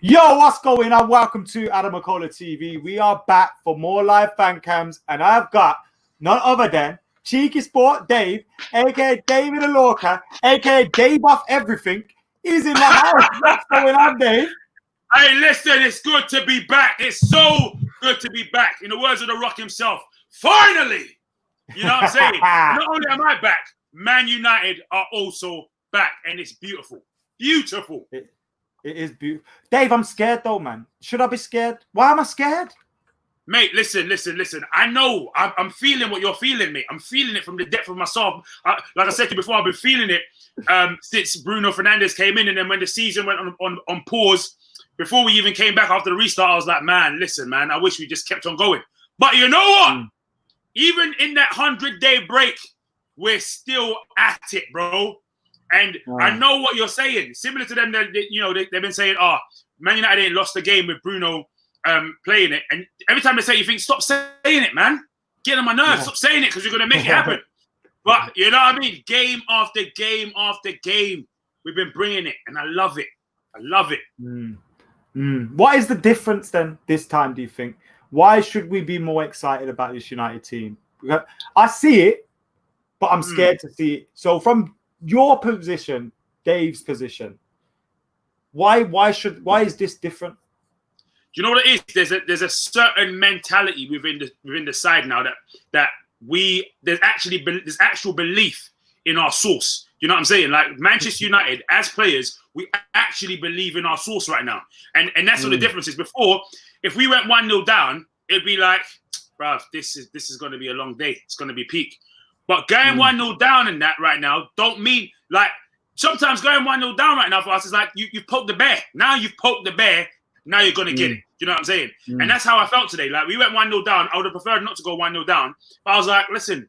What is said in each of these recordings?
Yo, what's going on? Welcome to AdamMcKola TV. We are back for more live fan cams, and I've got none other than Cheeky Sport Dave, aka David Alorca, aka Dave off everything. He's in the house. What's going on, Dave? Hey, listen, it's good to be back. It's so good to be back. In the words of the Rock himself, finally! You know what I'm saying? Not only am I back, Man United are also back, and it's beautiful. Beautiful. It is beautiful. Dave, I'm scared though, man. Should I be scared? Why am I scared? Mate, listen. I know. I'm feeling what you're feeling, mate. I'm feeling it from the depth of my soul. Like I said to you before, I've been feeling it since Bruno Fernandes came in. And then when the season went on pause, before we even came back after the restart, I was like, man, listen, man, I wish we just kept on going. But you know what? Even in that 100-day break, we're still at it, bro. And I know what you're saying. Similar to them, they've been saying, Man United ain't lost the game with Bruno playing it. And every time they say, you think, stop saying it, man. Get on my nerves. Stop saying it because you're going to make it happen. But you know what I mean? Game after game after game, we've been bringing it. And I love it. I love it. What is the difference then this time, do you think? Why should we be more excited about this United team? I see it, but I'm scared to see it. So from your position, Dave's position, why is this different? Do you know what it is? There's a certain mentality within the side now that there's actual belief in our source. You know what I'm saying? Like Manchester United, as players, we actually believe in our source right now, and that's what the difference is. Before, if we went 1-0 down, it'd be like, bruv, this is going to be a long day. It's going to be peak. But going 1-0 down in that right now don't mean, like, sometimes going 1-0 down right now for us is like you've poked the bear. Now you've poked the bear. Now you're going to get it. You know what I'm saying? And that's how I felt today. Like, we went 1-0 down. I would have preferred not to go 1-0 down. But I was like, listen,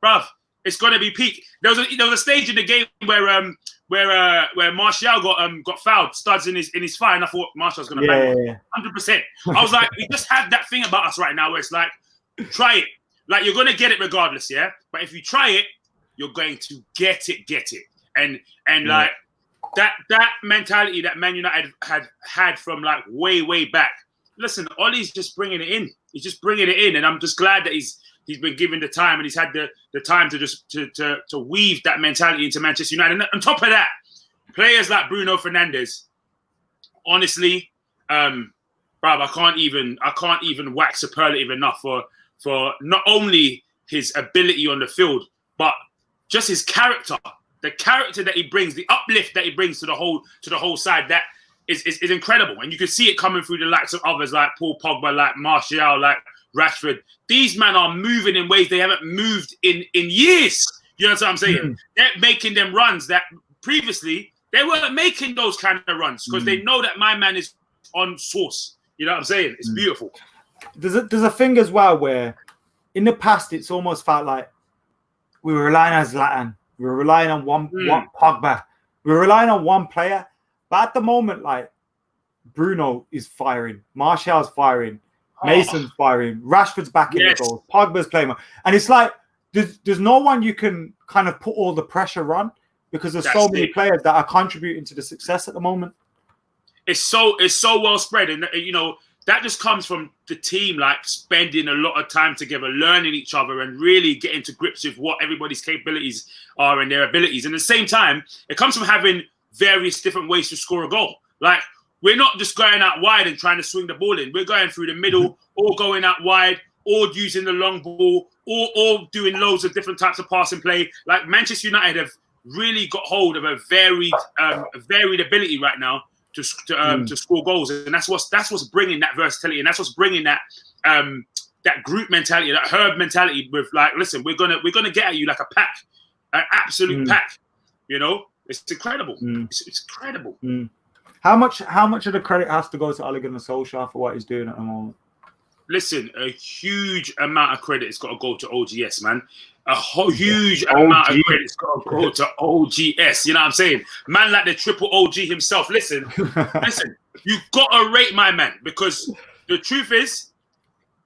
bruv, it's going to be peak. There was a stage in the game where Martial got fouled, studs in his thigh, and I thought Martial's going to bang 100%. I was like, we just have that thing about us right now where it's like, try it. Like, you're going to get it regardless, yeah? But if you try it, you're going to get it. And like, that mentality that Man United had from, like, way back. Listen, Ollie's just bringing it in. He's just bringing it in. And I'm just glad that he's been given the time and he's had the time to just to weave that mentality into Manchester United. And on top of that, players like Bruno Fernandes, honestly, bruv, I can't even wax superlative enough for not only his ability on the field, but just his character, the character that he brings, the uplift that he brings to the whole side, that is incredible. And you can see it coming through the likes of others like Paul Pogba, like Martial, like Rashford. These men are moving in ways they haven't moved in years. You know what I'm saying? They're making them runs that previously they weren't making those kind of runs because they know that my man is on source. You know what I'm saying? It's beautiful. There's a thing as well where in the past it's almost felt like we were relying on Zlatan, we were relying on one Pogba, we were relying on one player. But at the moment, like, Bruno is firing, Martial's firing, Mason's firing, Rashford's back in the goal, Pogba's playing, and it's like there's no one you can kind of put all the pressure on because there's so many players that are contributing to the success at the moment. It's so well spread, and you know. That just comes from the team, like, spending a lot of time together, learning each other and really getting to grips with what everybody's capabilities are and their abilities. And at the same time, it comes from having various different ways to score a goal. Like, we're not just going out wide and trying to swing the ball in. We're going through the middle, or going out wide, or using the long ball, or doing loads of different types of passing play. Like, Manchester United have really got hold of a varied ability right now to score goals, and that's what's bringing that versatility, and that's what's bringing that that group mentality, that herd mentality. With, like, listen, we're gonna get at you like a pack, an absolute pack. You know, it's incredible. It's incredible. How much of the credit has to go to Ollie and Solskjaer for what he's doing at the moment? Listen, a huge amount of credit has got to go to OGS, man. A huge amount of credit's got to go to OGS. You know what I'm saying? Man like the triple OG himself. Listen, you've got to rate my man, because the truth is,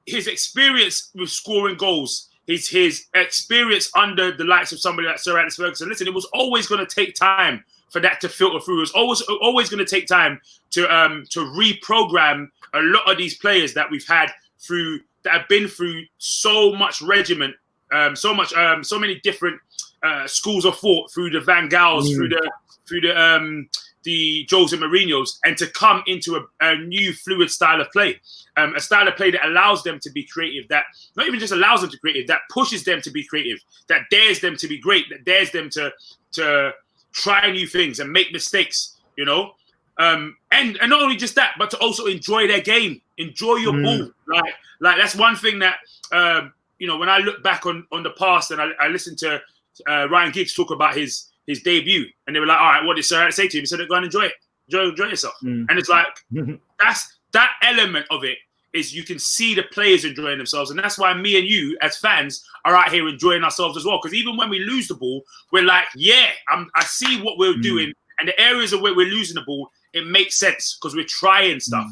his experience with scoring goals, his experience under the likes of somebody like Sir Alex Ferguson. Listen, it was always going to take time for that to filter through. It's always going to take time to reprogram a lot of these players that we've had through, that have been through so much regiment, so many different schools of thought, through the Van Gaals, through the Jose Mourinho's, and to come into a new fluid style of play, a style of play that allows them to be creative, that not even just allows them to be creative, that pushes them to be creative, that dares them to be great, that dares them to try new things and make mistakes, you know. And not only just that, but to also enjoy their game, enjoy your ball. Like that's one thing that you know, when I look back on the past and I listened to Ryan Giggs talk about his debut, and they were like, all right, what did Sir say to him? He said, go and enjoy it. Enjoy yourself. And it's like, that element of it is, you can see the players enjoying themselves. And that's why me and you as fans are out here enjoying ourselves as well. Because even when we lose the ball, we're like, yeah, I see what we're doing. And the areas of where we're losing the ball, it makes sense because we're trying stuff,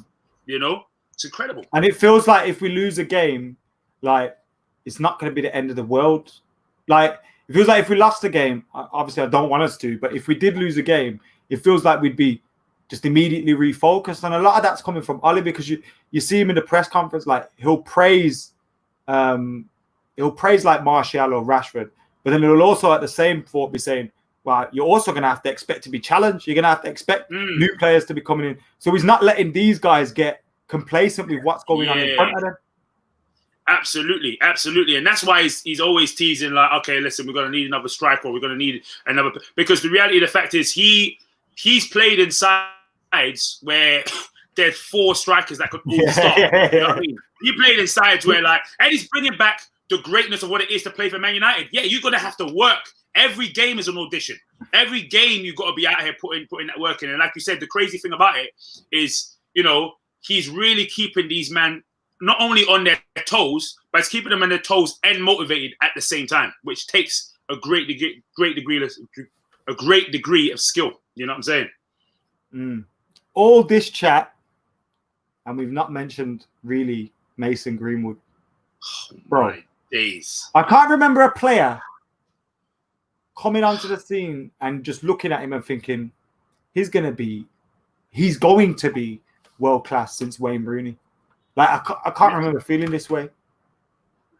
you know? It's incredible. And it feels like if we lose a game, like, it's not going to be the end of the world. Like, it feels like if we lost the game, obviously I don't want us to, but if we did lose a game, it feels like we'd be just immediately refocused. And a lot of that's coming from Ollie, because you see him in the press conference, like he'll praise like Martial or Rashford, but then he'll also at the same thought be saying, well, you're also going to have to expect to be challenged. You're going to have to expect new players to be coming in. So he's not letting these guys get complacent with what's going on in front of them. Absolutely. And that's why he's always teasing, like, okay, listen, we're going to need another striker, or we're going to need another, because the reality of the fact is he's played in sides where there's 4 strikers that could all start. You know what I mean? He played in sides where, like, and he's bringing back the greatness of what it is to play for Man United. Yeah, you're going to have to work. Every game is an audition. Every game you've got to be out here putting that work in. And like you said, the crazy thing about it is, you know, he's really keeping these men not only on their toes, but it's keeping them on their toes and motivated at the same time, which takes a great degree of skill. You know what I'm saying? All this chat, and we've not mentioned really Mason Greenwood. Bro, my days. I can't remember a player coming onto the scene and just looking at him and thinking he's going to be world class since Wayne Rooney. Like, I can't remember feeling this way.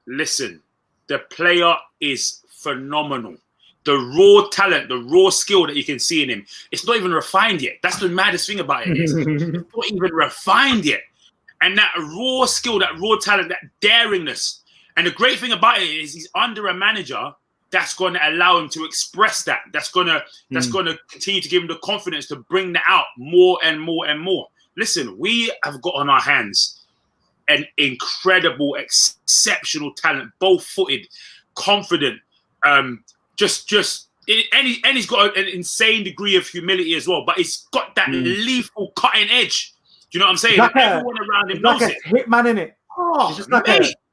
Listen, the player is phenomenal. The raw talent, the raw skill that you can see in him, it's not even refined yet. That's the maddest thing about it. It's not even refined yet. And that raw skill, that raw talent, that daringness. And the great thing about it is he's under a manager that's going to allow him to express that. That's going to continue to give him the confidence to bring that out more and more and more. Listen, we have got on our hands an incredible, exceptional talent, both-footed, confident, and he's got an insane degree of humility as well. But he's got that lethal cutting edge. Do you know what I'm saying? Like everyone around him knows it. Hitman in it. Oh, it's just like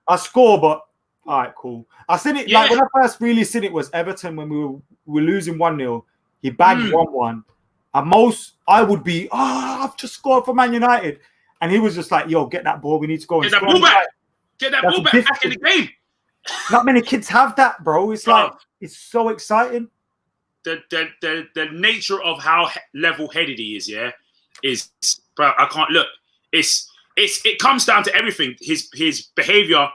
I score, but all right, cool. I seen it like when I first really seen it was Everton when we were losing 1-0. He bagged 1-1. At most, I would be, I've just scored for Man United. And he was just like, yo, get that ball. We need to go. Get that ball back. Get that ball back in the game. Not many kids have that, bro. It's like, it's so exciting. The nature of how level-headed he is, is, bro, I can't look. It comes down to everything. His behavior,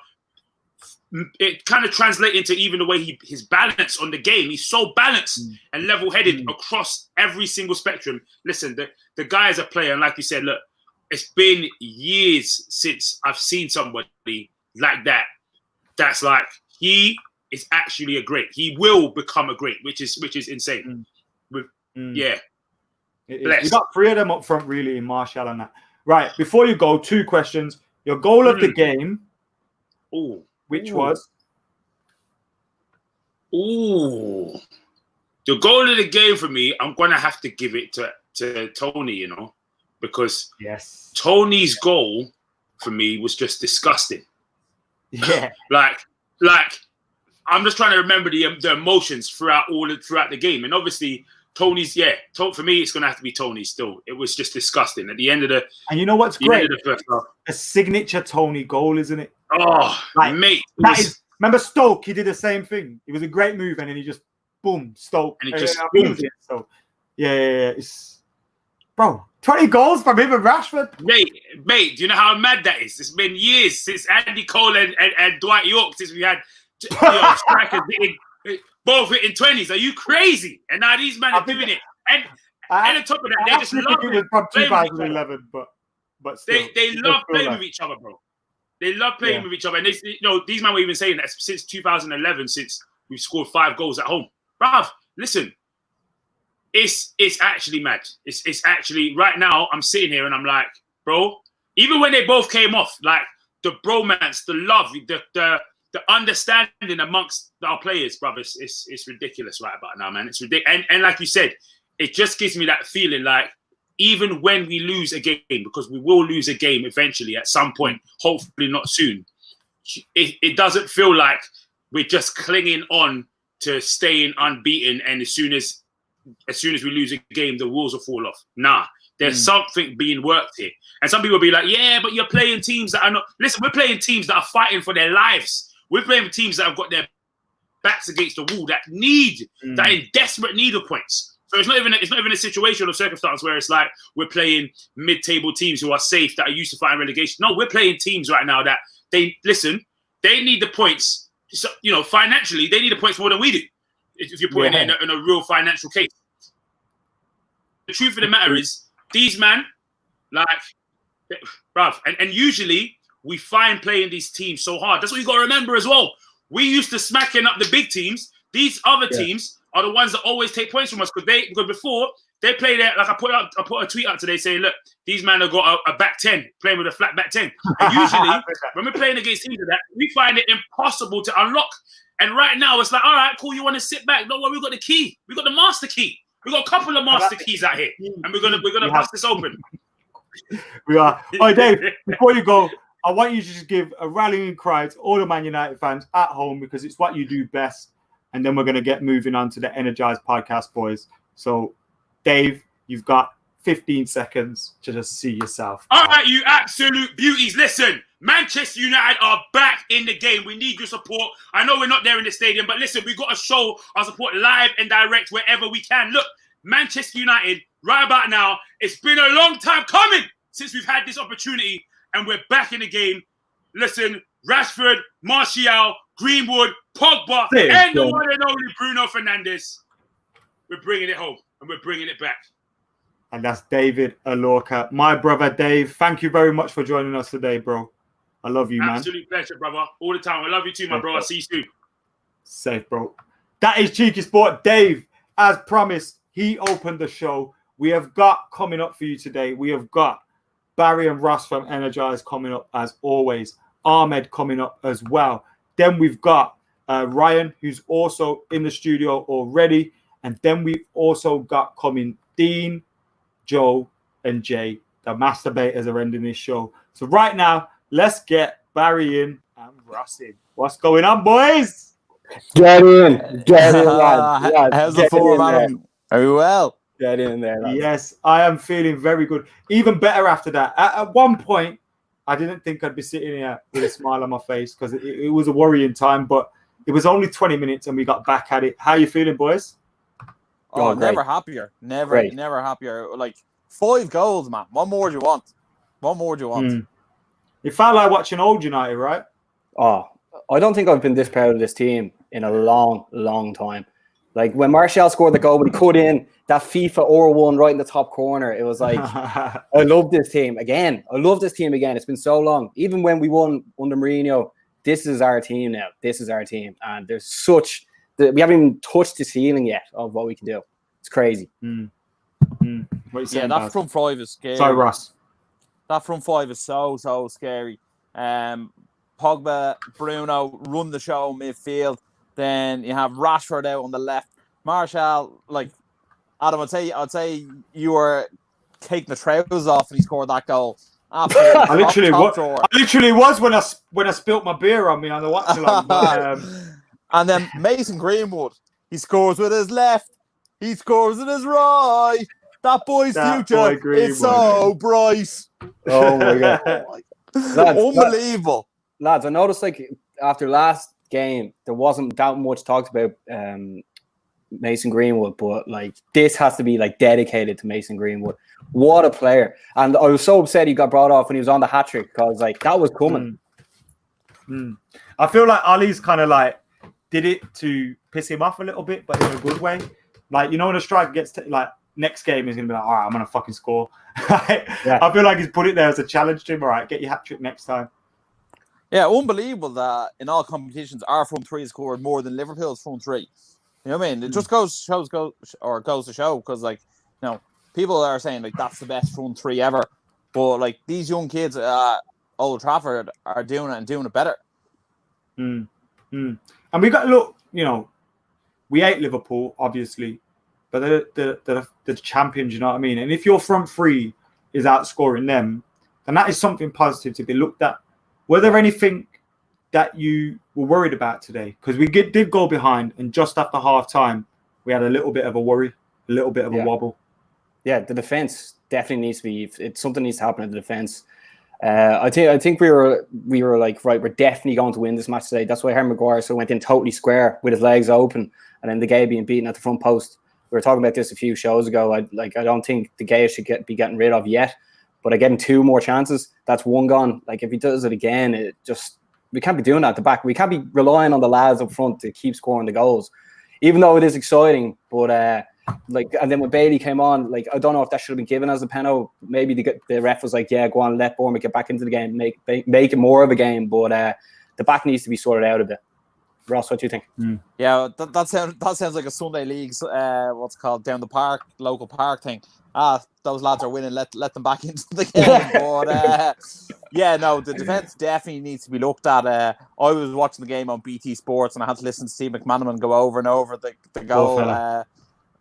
it kind of translates into even the way his balance on the game. He's so balanced and level-headed across every single spectrum. Listen, the guy is a player, and like you said, look, it's been years since I've seen somebody like that. That's like, he is actually a great. He will become a great, which is insane. Yeah. You got 3 of them up front, really, in Martial and that. Right, before you go, 2 questions. Your goal of the game, which was? The goal of the game for me, I'm going to have to give it to Tony, you know. Because Tony's goal for me was just disgusting. Yeah. like I'm just trying to remember the emotions throughout the game. And obviously Tony's, for me, it's going to have to be Tony still. It was just disgusting at the end of the. And you know what's great? A signature Tony goal, isn't it? Oh, mate. Remember Stoke? He did the same thing. It was a great move. And then he just, boom, Stoke. And he just, so Yeah. It's, bro, 20 goals from him and Rashford. Mate, do you know how mad that is? It's been years since Andy Cole and Dwight York, since we had strikers both hitting 20s. Are you crazy? And now these men are doing it. And on top of that, they just love it from 2011, but still, they love playing with each other, bro. They love playing with each other. And these men were even saying that since 2011, since we've scored 5 goals at home. Bruv, listen, it's actually mad. It's actually, right now, I'm sitting here and I'm like, bro, even when they both came off, like the bromance, the love, the understanding amongst our players, bruv, it's ridiculous right about now, man. It's ridiculous. And like you said, it just gives me that feeling like even when we lose a game, because we will lose a game eventually at some point, hopefully not soon, it doesn't feel like we're just clinging on to staying unbeaten, and as soon as we lose a game, the wheels will fall off. Nah, there's something being worked here. And some people will be like, yeah, but you're playing teams that are not... Listen, we're playing teams that are fighting for their lives. We're playing teams that have got their backs against the wall, that are in desperate need of points. So it's not even a situation or circumstance where it's like we're playing mid-table teams who are safe, that are used to fighting relegation. No, we're playing teams right now that they need the points. So, financially, they need the points more than we do. If you're putting it in a real financial case. The truth of the matter is, these men, like, bruv, and usually we find playing these teams so hard. That's what you got to remember as well. We used to smacking up the big teams. These other teams are the ones that always take points from us because before they play there. Like I put a tweet out today saying, look, these men have got a back 10 playing with a flat back 10. And usually when we're playing against teams like that, we find it impossible to unlock. And right now it's like, all right, cool, you want to sit back? Don't worry, we got the key. We got the master key. We got a couple of master keys out here, and we're gonna bust this open. We are. Oh, Dave, before you go, I want you to just give a rallying cry to all the Man United fans at home, because it's what you do best. And then we're going to get moving on to the Energized podcast, boys. So, Dave, you've got 15 seconds to just see yourself. All right, you absolute beauties. Listen, Manchester United are back in the game. We need your support. I know we're not there in the stadium, but listen, we've got to show our support live and direct wherever we can. Look, Manchester United, right about now, it's been a long time coming since we've had this opportunity, and we're back in the game. Listen, Rashford, Martial, Greenwood, Pogba, and the one and only Bruno Fernandes. We're bringing it home, and we're bringing it back. And that's David Alorca. My brother, Dave, thank you very much for joining us today, bro. I love you, man. Absolute pleasure, brother. All the time. I love you too, my bro. I'll see you soon. Safe, bro. That is Cheeky Sport. Dave, as promised, he opened the show. We have got coming up for you today. We have got Barry and Ross from Energize coming up as always. Ahmed coming up as well. Then we've got Ryan, who's also in the studio already. And then we've also got coming Dean, Joe, and Jay. The masturbators are ending this show. So right now, let's get Barry in and Ross in. What's going on, boys? Get in, lads. How's the form, Adam? Very well. Get in there, lads. Yes, I am feeling very good. Even better after that. At one point, I didn't think I'd be sitting here with a smile on my face because it was a worrying time, but it was only 20 minutes and we got back at it. How are you feeling, boys? Oh, never happier. Never happier. Like 5 goals, man. What more do you want? It felt like watching old United, right? Oh, I don't think I've been this proud of this team in a long, long time. Like when Martial scored the goal, when he cut in that FIFA Or1 right in the top corner, it was like, I love this team again. It's been so long. Even when we won under Mourinho, this is our team now. And there's we haven't even touched the ceiling yet of what we can do. It's crazy. What are you saying, that front five is scary. Sorry, Ross. That front five is so scary. Pogba, Bruno run the show midfield. Then you have Rashford out on the left. Martial, like Adam, I'd say you were taking the trousers off when he scored that goal. Absolutely. I literally was when I spilt my beer on me on the watch along. And then Mason Greenwood, he scores with his left. He scores with his right. That boy's future is so bright. Oh my god, lads, unbelievable, lads! I noticed like after last game, there wasn't that much talked about Mason Greenwood, but like this has to be like dedicated to Mason Greenwood. What a player! And I was so upset he got brought off when he was on the hat trick because like that was coming. I feel like Ollie's kind of like did it to piss him off a little bit, but in a good way. Like, you know, when a striker gets to, like, next game he's gonna be like, all right, I'm gonna fucking score. I feel like he's put it there as a challenge to him. All right, get your hat trick next time. Yeah, unbelievable that in all competitions our front three scored more than Liverpool's front three. You know what I mean? It just goes to show because, like, you know, people are saying like that's the best front three ever, but like these young kids at Old Trafford are doing it and doing it better. And we got to look, you know, we hate Liverpool obviously, but they're the champions. You know what I mean? And if your front three is outscoring them, then that is something positive to be looked at. Were there anything that you were worried about today? Because we did go behind, and just after half time, we had a little bit of a worry, a little bit of a wobble. Yeah, the defense definitely needs to be. Something needs to happen in the defense. I think we were like, right, we're definitely going to win this match today. That's why Harry Maguire went in totally square with his legs open, and then De Gea being beaten at the front post. We were talking about this a few shows ago. I don't think De Gea should be getting rid of yet, but I get him 2 more chances. That's 1 gone. Like if he does it again, we can't be doing that at the back. We can't be relying on the lads up front to keep scoring the goals, even though it is exciting. But and then when Bailey came on, like I don't know if that should have been given as a penalty. Maybe the ref was like, yeah, go on, let Bournemouth get back into the game, make it more of a game. But the back needs to be sorted out a bit. Ross, what do you think? Yeah, that sounds like a Sunday League's what's it called, down the park, local park thing. Those lads are winning. Let them back into the game. But yeah, no, the defense definitely needs to be looked at. I was watching the game on BT Sports, and I had to listen to Steve McManaman go over and over the goal.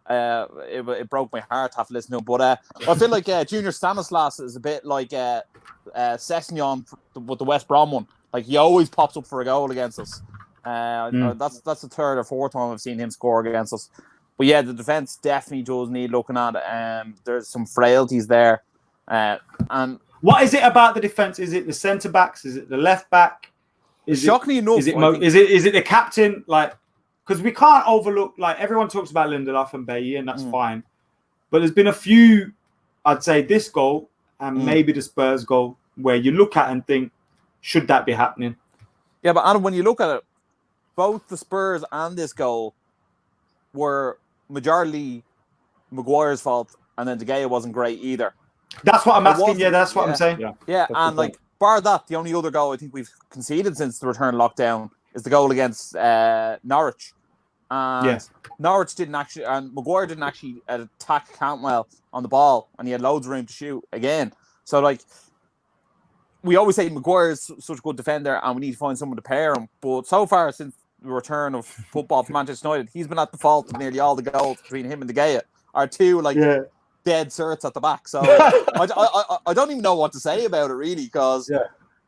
It broke my heart to have to listen to him. But I feel like Junior Stanislas is a bit like Sessegnon with the West Brom one. Like he always pops up for a goal against us. That's the 3rd or 4th time I've seen him score against us. But yeah, the defense definitely does need looking at. There's some frailties there. And what is it about the defense? Is it the centre backs? Is it the left back? Shockingly enough, is it the captain? Like, because we can't overlook. Like everyone talks about Lindelof and Bailly, and that's fine. But there's been a few, I'd say, this goal and maybe the Spurs goal where you look at and think, should that be happening? Yeah, but Adam, when you look at it, both the Spurs and this goal were majority Maguire's fault, and then De Gea wasn't great either. That's what I'm asking. Yeah, that's what I'm saying. Yeah, and like bar that, the only other goal I think we've conceded since the return lockdown is the goal against Norwich. And Norwich didn't actually, and Maguire didn't actually attack Cantwell on the ball, and he had loads of room to shoot again. So like, we always say Maguire is such a good defender, and we need to find someone to pair him. But so far, since the return of football for Manchester United, he's been at the fault of nearly all the goals between him and De Gea. Are 2 dead certs at the back. So I don't even know what to say about it really, because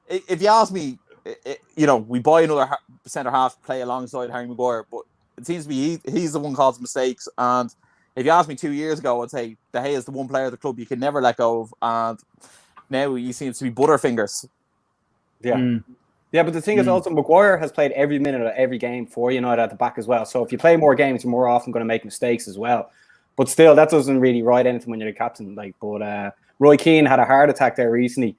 if you ask me, you know, we buy another centre half to play alongside Harry Maguire, but it seems to be he's the one causing mistakes. And if you asked me 2 years ago, I'd say De Gea is the one player of the club you can never let go of, and now he seems to be butterfingers. Yeah, but the thing is also Maguire has played every minute of every game for United at the back as well. So if you play more games, you're more often going to make mistakes as well. But still, that doesn't really write anything when you're the captain. But Roy Keane had a heart attack there recently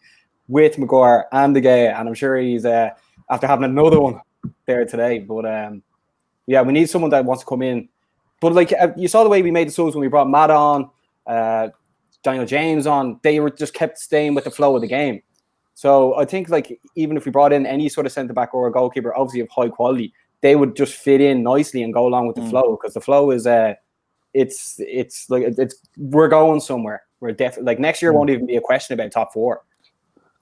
with Maguire and De Gea, and I'm sure he's after having another one there today. But yeah, we need someone that wants to come in. But like you saw the way we made the subs when we brought Matt on, Daniel James on. They were just kept staying with the flow of the game. So I think like even if we brought in any sort of centre back or a goalkeeper, obviously of high quality, they would just fit in nicely and go along with the flow, because the flow is it's like we're going somewhere. We're definitely like next year won't even be a question about top 4.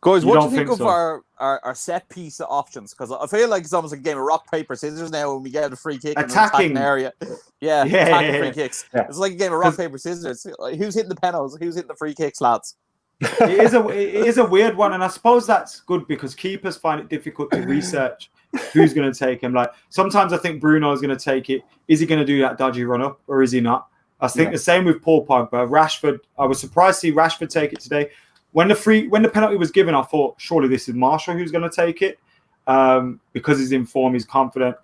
Guys, what do you think of our set piece options? Because I feel like it's almost like a game of rock paper scissors now when we get a free kick attacking in an area. Attacking free kicks. Yeah. It's like a game of rock paper scissors. Who's hitting the penalties? Who's hitting the free kicks, lads? It is a weird one, and I suppose that's good because keepers find it difficult to research who's going to take him. Like sometimes I think Bruno is going to take it. Is he going to do that dodgy run up, or is he not? I think the same with Paul Pogba. Rashford, I was surprised to see Rashford take it today. When the penalty was given, I thought surely this is Marshall who's going to take it because he's in form, he's confident.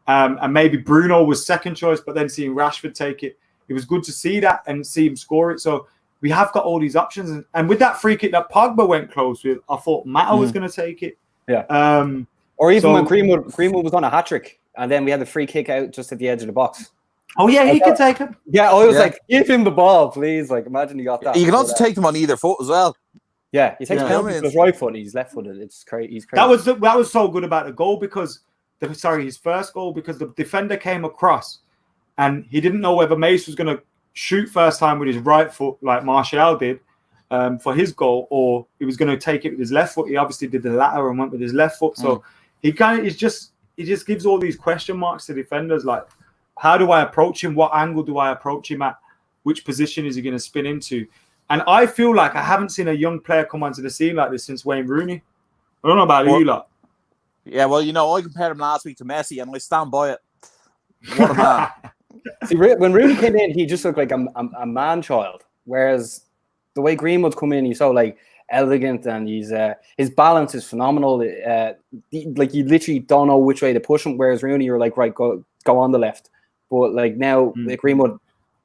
And maybe Bruno was second choice, but then seeing Rashford take it, it was good to see that and see him score it. So we have got all these options. And with that free kick that Pogba went close with, I thought Mata was going to take it. Yeah. Or even when Greenwood was on a hat-trick, and then we had the free kick out just at the edge of the box. Oh, yeah, he could take him. Yeah, I was like, give him the ball, please. Like, imagine he got that. You can also take them on either foot as well. Yeah, he takes penalties with his right foot, he's left-footed. It's crazy. He's crazy. That was so good about the goal because, his first goal, because the defender came across and he didn't know whether Mace was going to shoot first time with his right foot like Martial did for his goal, or he was going to take it with his left foot. He obviously did the latter and went with his left foot. So he just gives all these question marks to defenders, like, how do I approach him? What angle do I approach him at? Which position is he going to spin into? And I feel like I haven't seen a young player come onto the scene like this since Wayne Rooney. I don't know about you lot. Yeah, well, I compared him last week to Messi, and I stand by it. What a man. See, when Rooney came in, he just looked like a man-child. Whereas the way Greenwood's come in, he's so like elegant, and his balance is phenomenal. Like you literally don't know which way to push him. Whereas Rooney, you're like, right, go on the left. But like now, like Greenwood,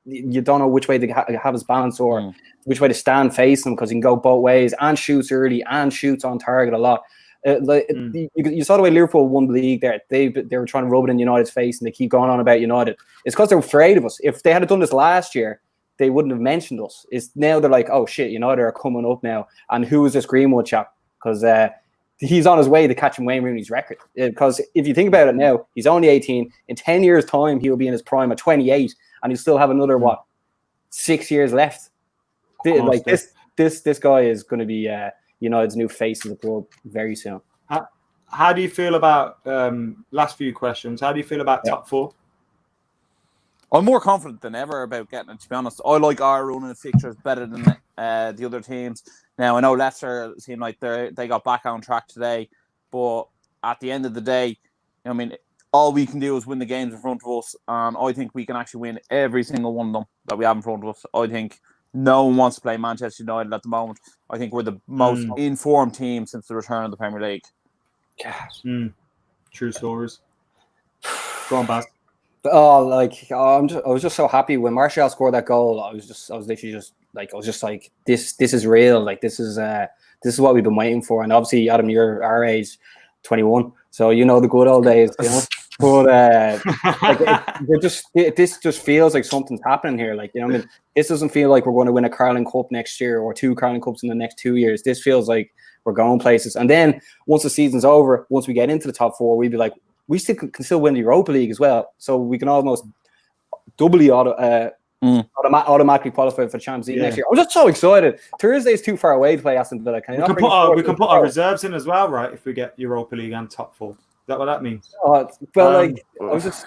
you don't know which way to have his balance or which way to stand face him, because he can go both ways and shoots early and shoots on target a lot. You saw the way Liverpool won the league there. They were trying to rub it in United's face, and they keep going on about United. It's because they're afraid of us. If they had done this last year, they wouldn't have mentioned us. It's now they're like, oh shit, United are coming up now. And who is this Greenwood chap? Because he's on his way to catching Wayne Rooney's record. Because if you think about it now, he's only 18. In 10 years' time, he'll be in his prime at 28, and he'll still have another 6 years left. Like this guy is going to be United's new face of the club very soon. How do you feel about last few questions? How do you feel about top four? I'm more confident than ever about getting it, to be honest. I like our run of fixtures better than the other teams. Now, I know Leicester seem like they got back on track today, but at the end of the day, I mean, all we can do is win the games in front of us, and I think we can actually win every single one of them that we have in front of us. I think no one wants to play Manchester United at the moment. I think we're the most informed team since the return of the Premier League. True stories. Go on, Baz. Oh, I was just so happy when Martial scored that goal. I was literally just like, this is real. Like this is what we've been waiting for. And obviously, Adam, you're our age, 21, so you know the good old days. You know? But this just feels like something's happening here. Like, you know, I mean, this doesn't feel like we're going to win a Carling Cup next year or 2 Carling Cups in the next 2 years. This feels like we're going places. And then once the season's over, once we get into the top 4, we'd be like, we can still win the Europa League as well. So we can almost doubly automatically qualify for the Champions League next year. I'm just so excited. Thursday's too far away to play Aston Villa. We can put our reserves in as well, right? If we get Europa League and top 4. Is that what that means? I just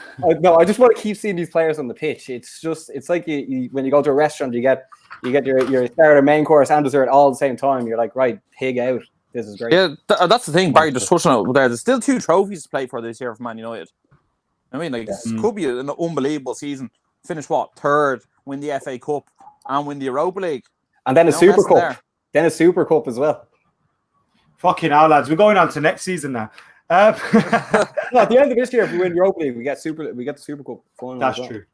want to keep seeing these players on the pitch. It's like you when you go to a restaurant, you get your starter, main course, and dessert all at the same time. You're like, right, pig out. This is great. Yeah, that's the thing, Barry. Just touching on it there. There's still 2 trophies to play for this year for Man United. I mean, like, this could be an unbelievable season. Finish 3rd, win the FA Cup, and win the Europa League. And then a Super Cup. There. Then a Super Cup as well. Fucking hell, lads. We're going on to next season now. At the end of this year, if we win Europa League, we get the Super Cup final. That's true.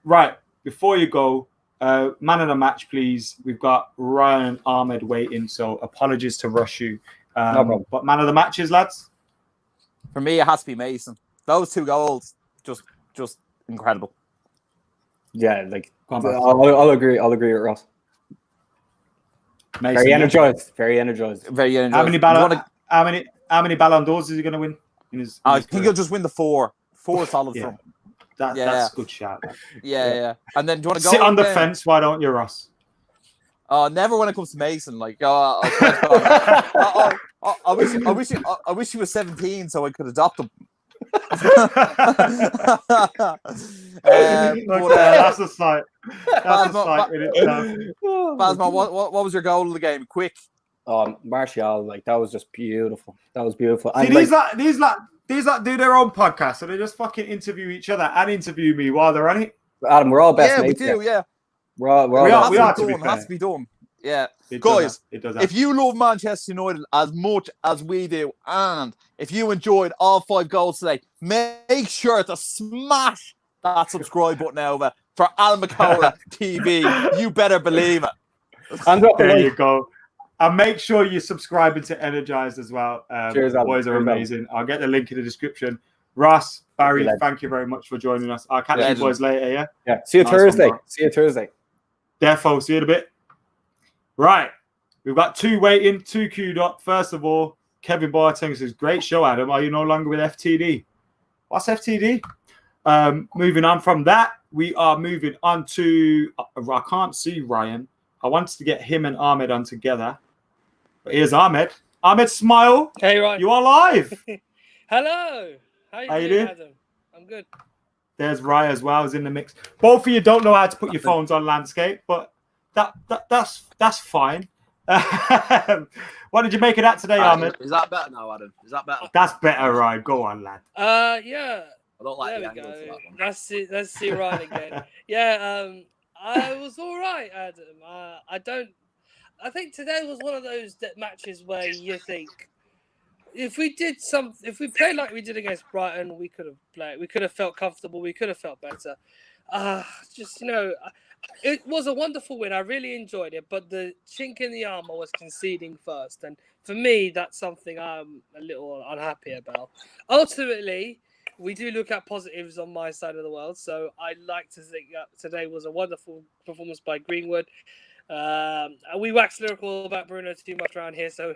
Right, before you go, man of the match, please. We've got Ryan Ahmed waiting, so apologies to rush you. No problem. But man of the matches, lads? For me, it has to be Mason. Those 2 goals, just incredible. Yeah, like I'll agree with Ross. Mason, very energized. How many Ballon d'Ors is he going to win? I think he'll just win the 4 solid from. That's a good shout. Yeah. And then do you want to go sit on the fence? Why don't you, Ross? Never when it comes to Mason. Like, I wish he was 17 so I could adopt him. That's a sight. Basma, what was your goal of the game? Quick. Martial, like, that was just beautiful. That was beautiful. See, these lot do their own podcast, so they just fucking interview each other and interview me while they're on it. Adam, we're all best mates. Yeah, we do. Yeah, we are. It has to be done. Yeah. It Guys, does if you love Manchester United as much as we do, and if you enjoyed all 5 goals today, make sure to smash that subscribe button over for AdamMcKola TV. You better believe it. And drop a There like. you go. And make sure you're subscribing to Energized as well. Cheers, the Adam. boys are Cheers, amazing. I'll get the link in the description. Ross, Barry, Thank you, thank you very much for joining us. I'll catch Legend. you boys later, yeah? Yeah. See you Nice one, Thursday. bro. See you Thursday. Defo, see you in a bit. Right. We've got 2 waiting, 2 queued up. First of all, Kevin Boateng says, great show, Adam. Are you no longer with FTD? What's FTD? Moving on from that, we are moving on to... I can't see Ryan. I wanted to get him and Ahmed on together. But here's Ahmed. Ahmed, smile. Hey, Ryan. You are live. Hello. How you doing, Adam? I'm good. There's Ryan as well, is in the mix. Both of you don't know how to put your phones on landscape, but that's fine. What did you make of that today, Ahmed? Is that better now, Adam? Is that better? That's better, Ryan. Go on, lad. Yeah. I don't like There the we angle for go. that one. Let's see Ryan again. Yeah. I was all right, Adam. I think today was one of those matches where you think if we played like we did against Brighton, we could have played. We could have felt comfortable. We could have felt better. It was a wonderful win. I really enjoyed it, but the chink in the armor was conceding first, and for me, that's something I'm a little unhappy about. Ultimately, we do look at positives on my side of the world, so I like to think that today was a wonderful performance by Greenwood. We wax lyrical about Bruno too much around here, so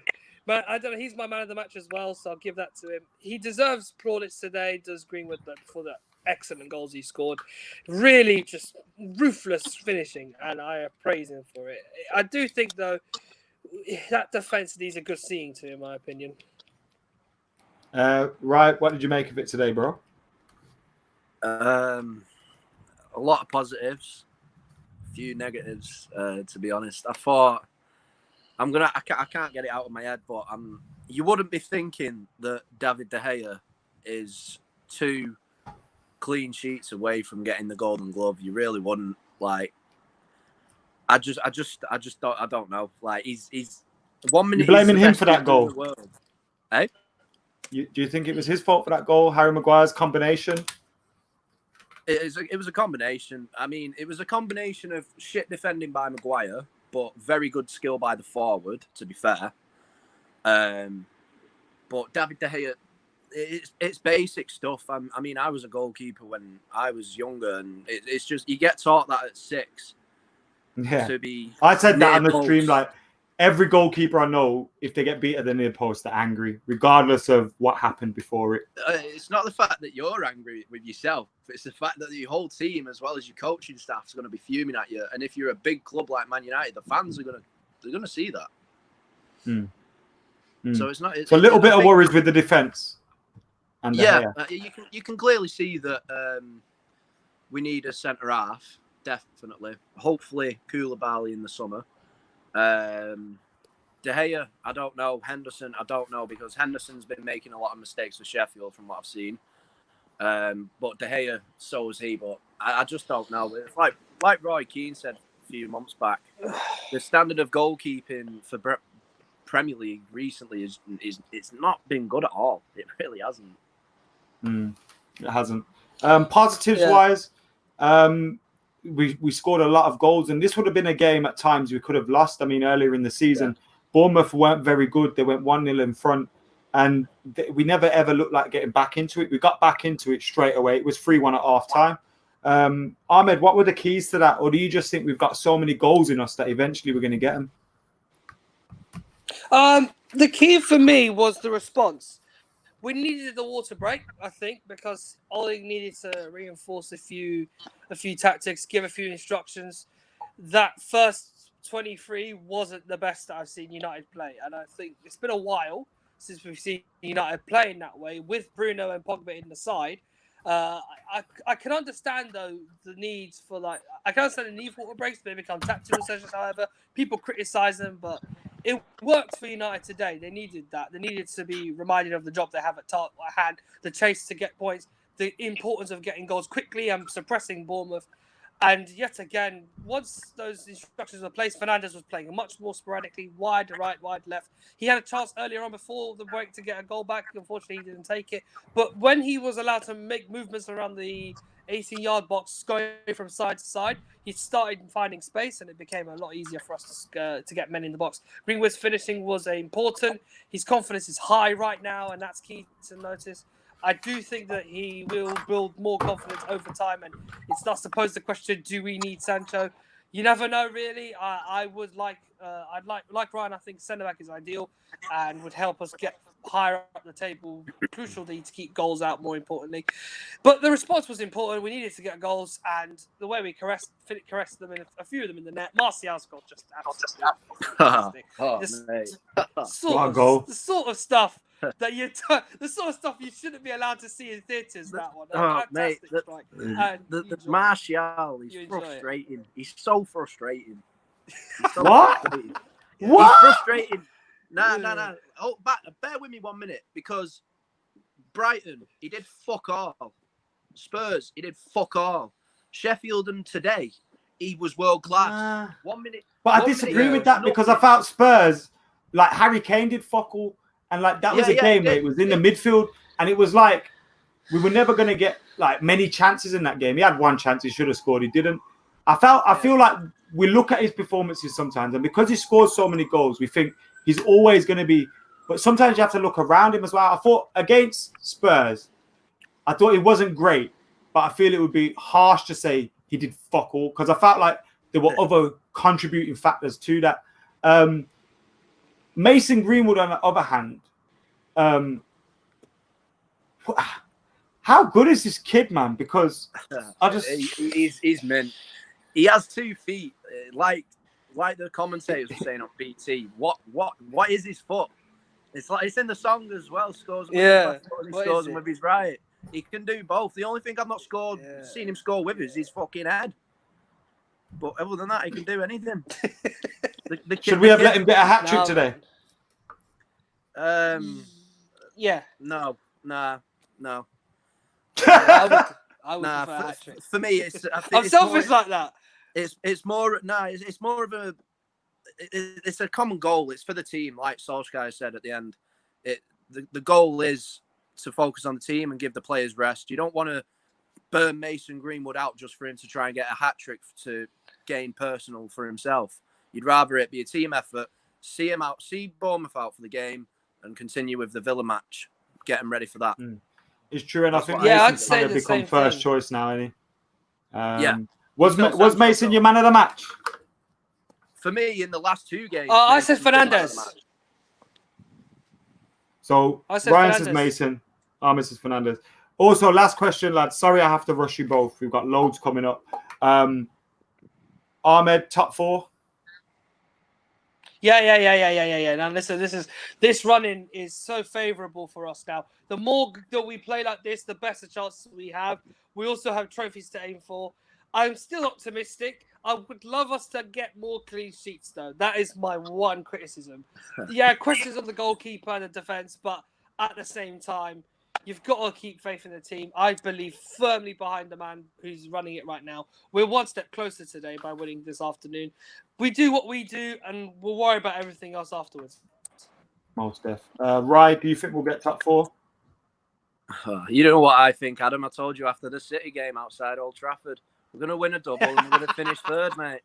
I don't know. He's my man of the match as well, so I'll give that to him. He deserves plaudits today, does Greenwood, for the excellent goals he scored. Really just ruthless finishing, and I praise him for it. I do think, though, that defence needs a good seeing to, in my opinion. Right, what did you make of it today, bro? A lot of positives, a few negatives. To be honest, I thought I can't get it out of my head, but you wouldn't be thinking that David De Gea is 2 clean sheets away from getting the Golden Glove. You really wouldn't. Like, I don't know. Like, he's 1 minute. You're blaming he's the him best for that keeper in goal? the world. Hey? Do you think it was his fault for that goal? Harry Maguire's combination? It was a combination. I mean, it was a combination of shit defending by Maguire, but very good skill by the forward, to be fair. But David De Gea, it's basic stuff. I mean, I was a goalkeeper when I was younger, and it's just, you get taught that at 6. Yeah. To be. I said that on the near stream, post. like, every goalkeeper I know, if they get beat at the near post, they're angry, regardless of what happened before it. It's not the fact that you're angry with yourself. It's the fact that your whole team, as well as your coaching staff, is going to be fuming at you. And if you're a big club like Man United, the fans are going to see that. So it's not. So a little bit of worries with the defense. And you can clearly see that we need a centre half, definitely. Hopefully, Koulibaly in the summer. De Gea, I don't know. Henderson, I don't know, because Henderson's been making a lot of mistakes for Sheffield from what I've seen. But De Gea, so is he. But I just don't know. It's like Roy Keane said a few months back, the standard of goalkeeping for Premier League recently is it's not been good at all. It really hasn't. It hasn't. Positives wise, we scored a lot of goals, and this would have been a game at times we could have lost. I mean, earlier in the season, Bournemouth weren't very good. They went 1-0 in front, and we never ever looked like getting back into it. We got back into it straight away. It was 3-1 at half time. Ahmed, what were the keys to that? Or do you just think we've got so many goals in us that eventually we're going to get them? The key for me was the response. We needed the water break, I think, because Ollie needed to reinforce a few tactics, give a few instructions. That first 23 wasn't the best that I've seen United play, and I think it's been a while since we've seen United playing that way with Bruno and Pogba in the side. I can understand, though, the needs for, like, I can understand the need for water breaks. They become tactical sessions, however. People criticise them, but it worked for United today. They needed that. They needed to be reminded of the job they have at hand, the chase to get points, the importance of getting goals quickly and suppressing Bournemouth. And yet again, once those instructions were placed, Fernandes was playing much more sporadically, wide right, wide left. He had a chance earlier on before the break to get a goal back. Unfortunately, he didn't take it. But when he was allowed to make movements around the 18-yard box, going from side to side, he started finding space, and it became a lot easier for us to get men in the box. Greenwood's finishing was important. His confidence is high right now, and that's key to notice. I do think that he will build more confidence over time, and it's not to pose the question: do we need Sancho? You never know, really. I'd like Ryan. I think centre back is ideal and would help us get higher up the table. Crucially to keep goals out, more importantly. But the response was important. We needed to get goals, and the way we caressed them, in a few of them in the net. Martial's goal just absolutely fantastic. The sort of stuff that the sort of stuff you shouldn't be allowed to see in theatres. That one, mate, the Martial is frustrating. He's so frustrating. What? Frustrating. What? He's frustrating. Nah. Oh, bear with me 1 minute, because Brighton, he did fuck all. Spurs, he did fuck all. Sheffield and today, he was world class. 1 minute. But I disagree with that, because I felt Spurs, like Harry Kane did fuck all. And like that was a game where it was in the midfield, and it was like we were never going to get like many chances in that game. He had one chance, he should have scored, he didn't. I feel like we look at his performances sometimes, and because he scores so many goals, we think he's always going to be. But sometimes you have to look around him as well. I thought against Spurs, I thought he wasn't great, but I feel it would be harsh to say he did fuck all, because I felt like there were other contributing factors to that. Mason Greenwood, on the other hand, how good is this kid, man? Because he's mint. He has 2 feet, like the commentators were saying on BT. What is his foot? It's like it's in the song as well. Scores with his left foot and he scores with his right. He can do both. The only thing I've not seen him score with is his fucking head. But other than that, he can do anything. Should we have let him get a hat trick today? Yeah. No. I would for me, I'm selfish like that. It's more of a it's a common goal. It's for the team, like Solskjaer said at the end. The goal is to focus on the team and give the players rest. You don't want to burn Mason Greenwood out just for him to try and get a hat trick to gain personal for himself. You'd rather it be a team effort. See Bournemouth out for the game, and continue with the Villa match. Get him ready for that. It's true, and I think Mason's kind of become first choice now, isn't he? Was Mason your man of the match? For me, in the last 2 games. I said Fernandes. So Ryan says Mason. Mrs. Fernandes. Also, last question, lads. Sorry, I have to rush you both. We've got loads coming up. Ahmed, top 4. Yeah. Now listen, this running is so favourable for us now. The more that we play like this, the better chances we have. We also have trophies to aim for. I'm still optimistic. I would love us to get more clean sheets, though. That is my one criticism. Yeah, questions on the goalkeeper and the defence, but at the same time, you've got to keep faith in the team. I believe firmly behind the man who's running it right now. We're one step closer today by winning this afternoon. We do what we do, and we'll worry about everything else afterwards. Most def. Ryan, do you think we'll get top 4? You know what I think, Adam? I told you after the City game outside Old Trafford, we're going to win a double and we're going to finish 3rd, mate.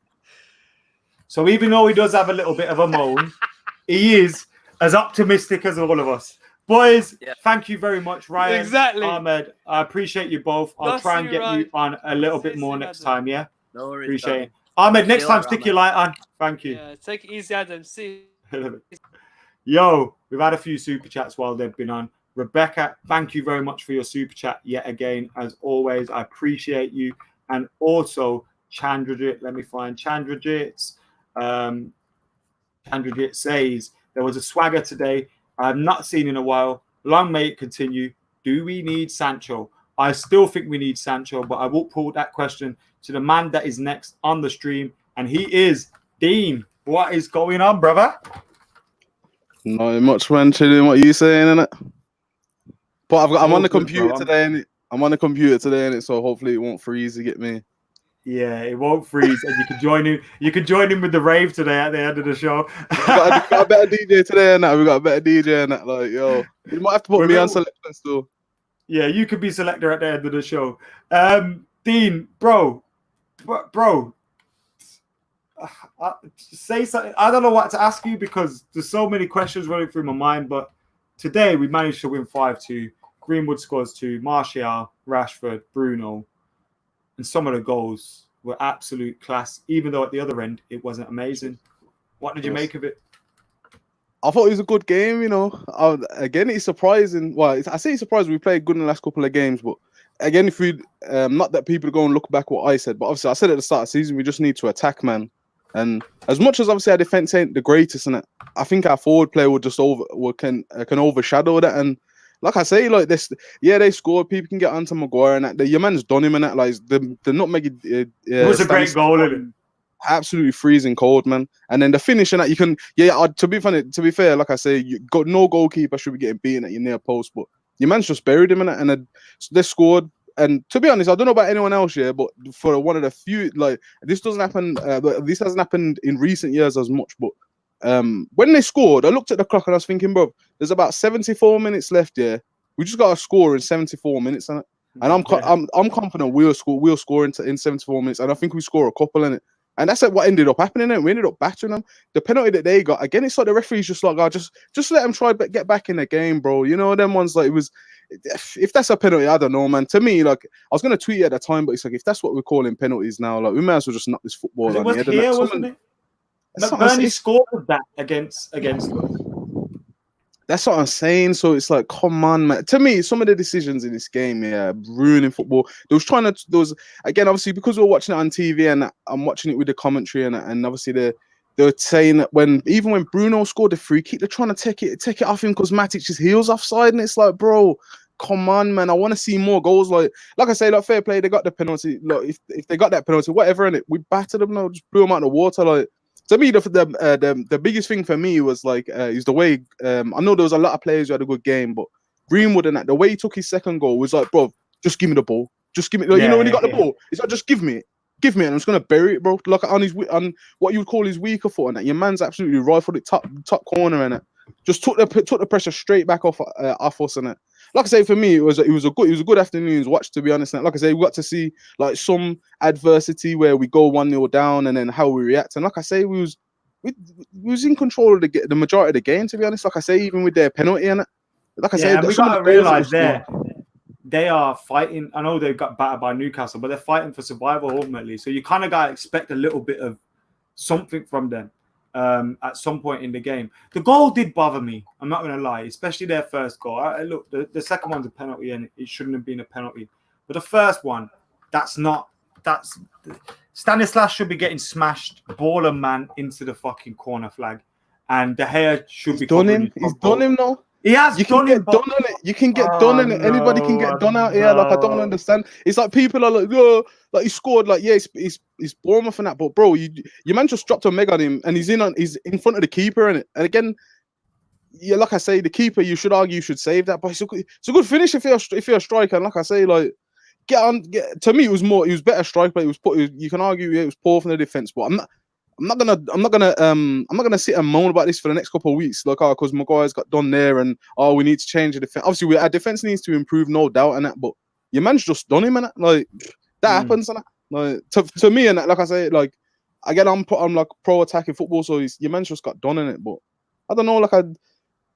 So even though he does have a little bit of a moan, he is as optimistic as all of us. Boys, thank you very much, Ryan. Exactly. Ahmed, I appreciate you both. I'll try and get you on a little bit more next time, yeah? No worries. Appreciate it. Ahmed, next time, stick your light on. Thank you. Yeah, take it easy, Adam. See you. Yo, we've had a few super chats while they've been on. Rebecca, thank you very much for your super chat yet again. As always, I appreciate you. And also, Chandrajit, let me find Chandrajit. Chandrajit says, there was a swagger today I have not seen in a while. Long may it continue. Do we need Sancho? I still think we need Sancho, but I will put that question to the man that is next on the stream, and he is Dean. What is going on, brother? Not much, man. Chilling. What you saying, innit? But I'm on the computer today, innit? I'm on the computer today, innit? So hopefully it won't freeze. You get me? Yeah, it won't freeze, and you can join in. You can join in with the rave today at the end of the show. We got a better DJ today, and that we got a better DJ, and that. Like, yo, you might have to put me on selection still. Yeah, you could be selector at the end of the show. Dean, bro, say something. I don't know what to ask you because there's so many questions running through my mind. But today we managed to win 5-2. Greenwood scores 2. Martial, Rashford, Bruno. And some of the goals were absolute class, even though at the other end, it wasn't amazing. What did you make of it? I thought it was a good game, you know. Again, it's surprising. Well, I say it's surprising. We played good in the last couple of games, but again, if we, not that people go and look back what I said, but obviously I said at the start of the season, we just need to attack, man. And as much as obviously our defense ain't the greatest, and I think our forward play will just can overshadow that. And like I say, like this, yeah, they scored. People can get onto Maguire and that. Your man's done him and that. Like the nutmeg. It was a great goal, isn't it? Absolutely freezing cold, man. And then the finish and that you can, to be fair, like I say, you got no goalkeeper should be getting beaten at your near post, but your man's just buried him in it, and they scored. And to be honest, I don't know about anyone else here, but for one of the few, like this doesn't happen. This hasn't happened in recent years as much, but. When they scored, I looked at the clock and I was thinking, bro, there's about 74 minutes left. Yeah, we just got to score in 74 minutes, and I'm confident we'll score in 74 minutes, and I think we score a couple in it, and that's what ended up happening. We ended up battering them. The penalty that they got again, it's like the referee's just like, just let them try get back in the game, bro. You know, them ones like it was. If that's a penalty, I don't know, man. To me, like I was gonna tweet at the time, but it's like if that's what we're calling penalties now, like we might as well just knock this football on the head. It was here, wasn't it? McBurney scored that against us. That's what I'm saying. So it's like, come on, man. To me, some of the decisions in this game, ruining football. Again, obviously, because we're watching it on TV and I'm watching it with the commentary and obviously they were saying that when Bruno scored the free kick, they're trying to take it off him because Matic's heels offside, and it's like, bro, come on, man. I want to see more goals. Like I say, like fair play, they got the penalty. Like if they got that penalty, whatever, in it, we battered them now, just blew them out of the water, like. To me, the biggest thing for me was like is the way I know there was a lot of players who had a good game, but Greenwood and that the way he took his second goal was like, bro, just give me the ball, just give me. Like, when he got the ball, it's like just give me it, and I'm just gonna bury it, bro. Like on what you would call his weaker foot, and that your man's absolutely rifled it top corner, and it just took the pressure straight back off us, and it. Like I say, for me, it was a good afternoon's watch, to be honest. And like I say, we got to see like some adversity where we go 1-0 down and then how we react. And like I say, we was in control of the majority of the game, to be honest. Like I say, even with their penalty and it. Like I say, we got to realise they are fighting. I know they got battered by Newcastle, but they're fighting for survival ultimately. So you kind of got to expect a little bit of something from them. At some point in the game, the goal did bother me. I'm not going to lie, especially their first goal. Look, the second one's a penalty, and it shouldn't have been a penalty. But the first one, that's Stanislas should be getting smashed, ball and man into the fucking corner flag, and De Gea should be done him. He's done him now. He has. You can get done on it. You can get done on it. Anybody can get done out here. Like I don't understand. It's like people are like, oh, like he scored. Like he's Bournemouth and that. But bro, your man just dropped a meg on him, and he's in front of the keeper in it. And again, like I say, the keeper you should argue should save that. But it's a good finish if you're a striker. And like I say, like to me it was better strike, but you can argue it was poor from the defense. But I'm not gonna sit and moan about this for the next couple of weeks, like because Maguire's got done there, and we need to change the defense. Obviously, our defense needs to improve, no doubt, and that. But your man's just done him, and that like that happens, and that. Like to me, and that, like I say, like again, I'm like pro attacking football, so your man's just got done in it. But I don't know,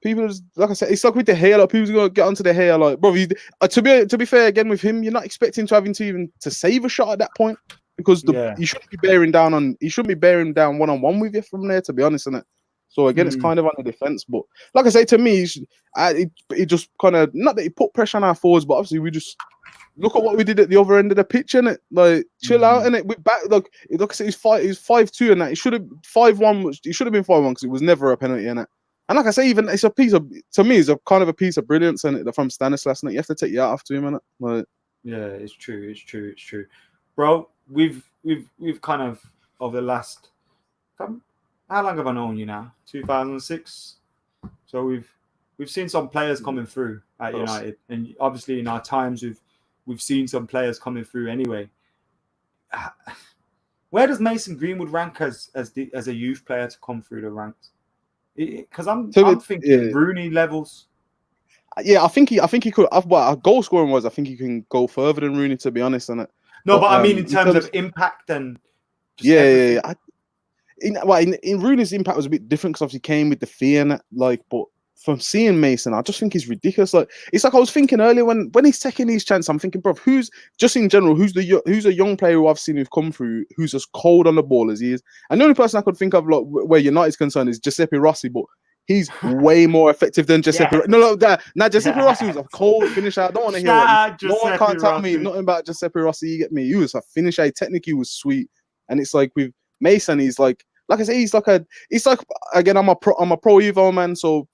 people just, like I said, it's like with the hair, like people's gonna get onto the hair, like bro. To be fair, again with him, you're not expecting to save a shot at that point. Because he shouldn't be bearing down 1-on-1 with you from there, to be honest, innit? So again, it's kind of on the defense. But like I say, to me, it just kind of not that he put pressure on our forwards, but obviously we just look at what we did at the other end of the pitch, innit? Like chill out, innit? We back like I say, he's 5-2 and that. It should have 5-1. It should have been 5-1 because it was never a penalty, innit? And like I say, even it's a piece of it's a kind of a piece of brilliance, innit? From Stanislas, innit? You have to take your hat off to him, innit? Like, yeah, it's true, bro. We've kind of over the last how long have I known you now? 2006. So we've seen some players coming through at United, and obviously in our times we've seen some players coming through anyway. where does Mason Greenwood rank as a youth player to come through the ranks? Because I'm thinking Rooney levels. Yeah, I think he could. Well, goal scoring was. I think he can go further than Rooney, to be honest. On it. No, but I mean in terms of impact and yeah. In Rooney's impact was a bit different because obviously he came with the fear and that, like. But from seeing Mason, I just think he's ridiculous. Like it's like I was thinking earlier when he's taking these chances, I'm thinking, bro, who's just in general, who's a young player who I've seen who've come through who's as cold on the ball as he is. And the only person I could think of like where United's concerned is Giuseppe Rossi, but he's way more effective than Giuseppe. Yeah. No, Giuseppe Rossi was a cold finisher. I don't want to hear it. No one can't tell me nothing about Giuseppe Rossi. You get me? He was a finisher. Technically, was sweet. And it's like with Mason, he's like I say, he's like again. I'm a pro Evo man, so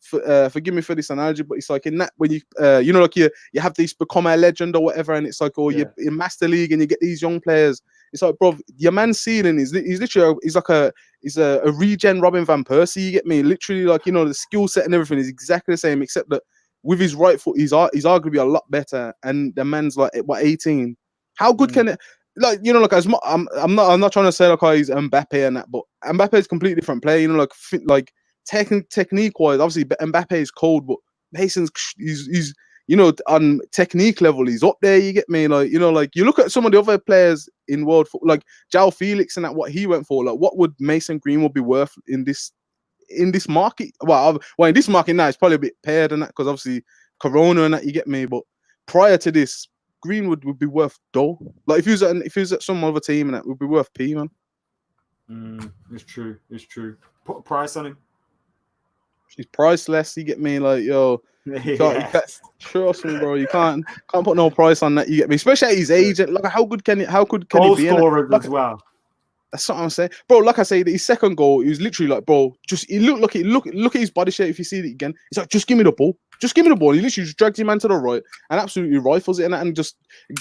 forgive me for this analogy, but it's like in that when you like you have these become a legend or whatever, and it's like you're in Master League and you get these young players. It's like, bro, your man's ceiling is he's literally he's a regen Robin van Persie. You get me? Literally, like the skill set and everything is exactly the same, except that with his right foot, he's arguably a lot better. And the man's like 18. How good can it? Like as I'm not trying to say like he's Mbappe and that, but Mbappe is a completely different player. Like technique wise, obviously Mbappe is cold, but Mason's he's on technique level, he's up there. You get me? Like you look at some of the other players in world football, like João Felix and that, what he went for. Like what would Mason Greenwood be worth in this market? Well, in this market now, it's probably a bit paired and that because obviously Corona and that. You get me? But prior to this, Greenwood would be worth dough. Like if he was at some other team and that would be worth P, man. It's true. Put a price on him. He's priceless. You get me? Like you can't, trust me, bro. You can't put no price on that. You get me? Especially at his age. Like how good can he be? Scorer as well. That's what I'm saying, bro. Like I say, his second goal, he was literally like, bro, just he look at his body shape. If you see it again, it's like, just give me the ball. Just give me the ball. He literally just drags him man to the right and absolutely rifles it and just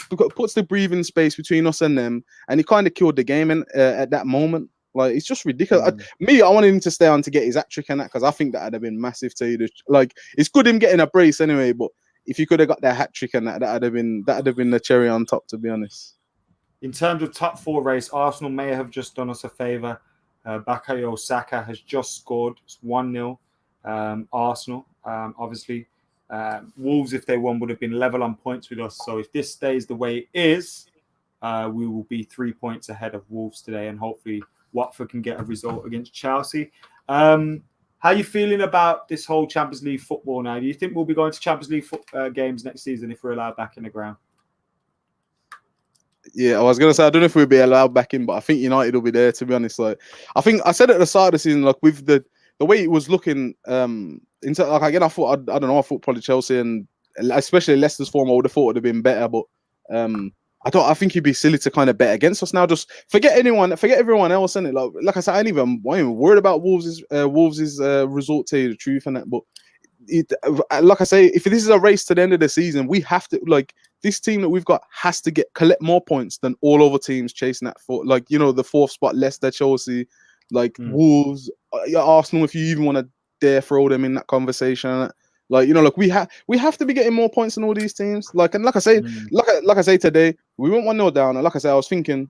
puts the breathing space between us and them. And he kind of killed the game at that moment. Like it's just ridiculous. I wanted him to stay on to get his hat-trick and that because I think that would have been massive to you. Like it's good him getting a brace anyway, but if he could have got that hat-trick and that would have been the cherry on top, to be honest. In terms of top four race, Arsenal may have just done us a favour. Bakayo Saka has just scored. It's 1-0. Arsenal, obviously. Wolves, if they won, would have been level on points with us. So if this stays the way it is, we will be 3 points ahead of Wolves today, and hopefully Watford can get a result against Chelsea. How are you feeling about this whole Champions League football now? Do you think we'll be going to Champions League games next season if we're allowed back in the ground? Yeah, I was gonna say I don't know if we'll be allowed back in, but I think United will be there. To be honest, like I think I said at the start of the season, like with the way it was looking, into like again, I thought I probably Chelsea and especially Leicester's form, I would have thought would have been better, but I think you'd be silly to kind of bet against us now. Just forget everyone else, and like I said, I ain't even worried about Wolves' result, to tell you the truth, and that. But like I say, if this is a race to the end of the season, we have to this team that we've got has to collect more points than all other teams chasing that for the fourth spot, Leicester, Chelsea, Wolves, Arsenal. If you even want to dare throw them in that conversation, we have to be getting more points than all these teams. Like I say, like I say today, we went 1-0 down, and like I say, I was thinking,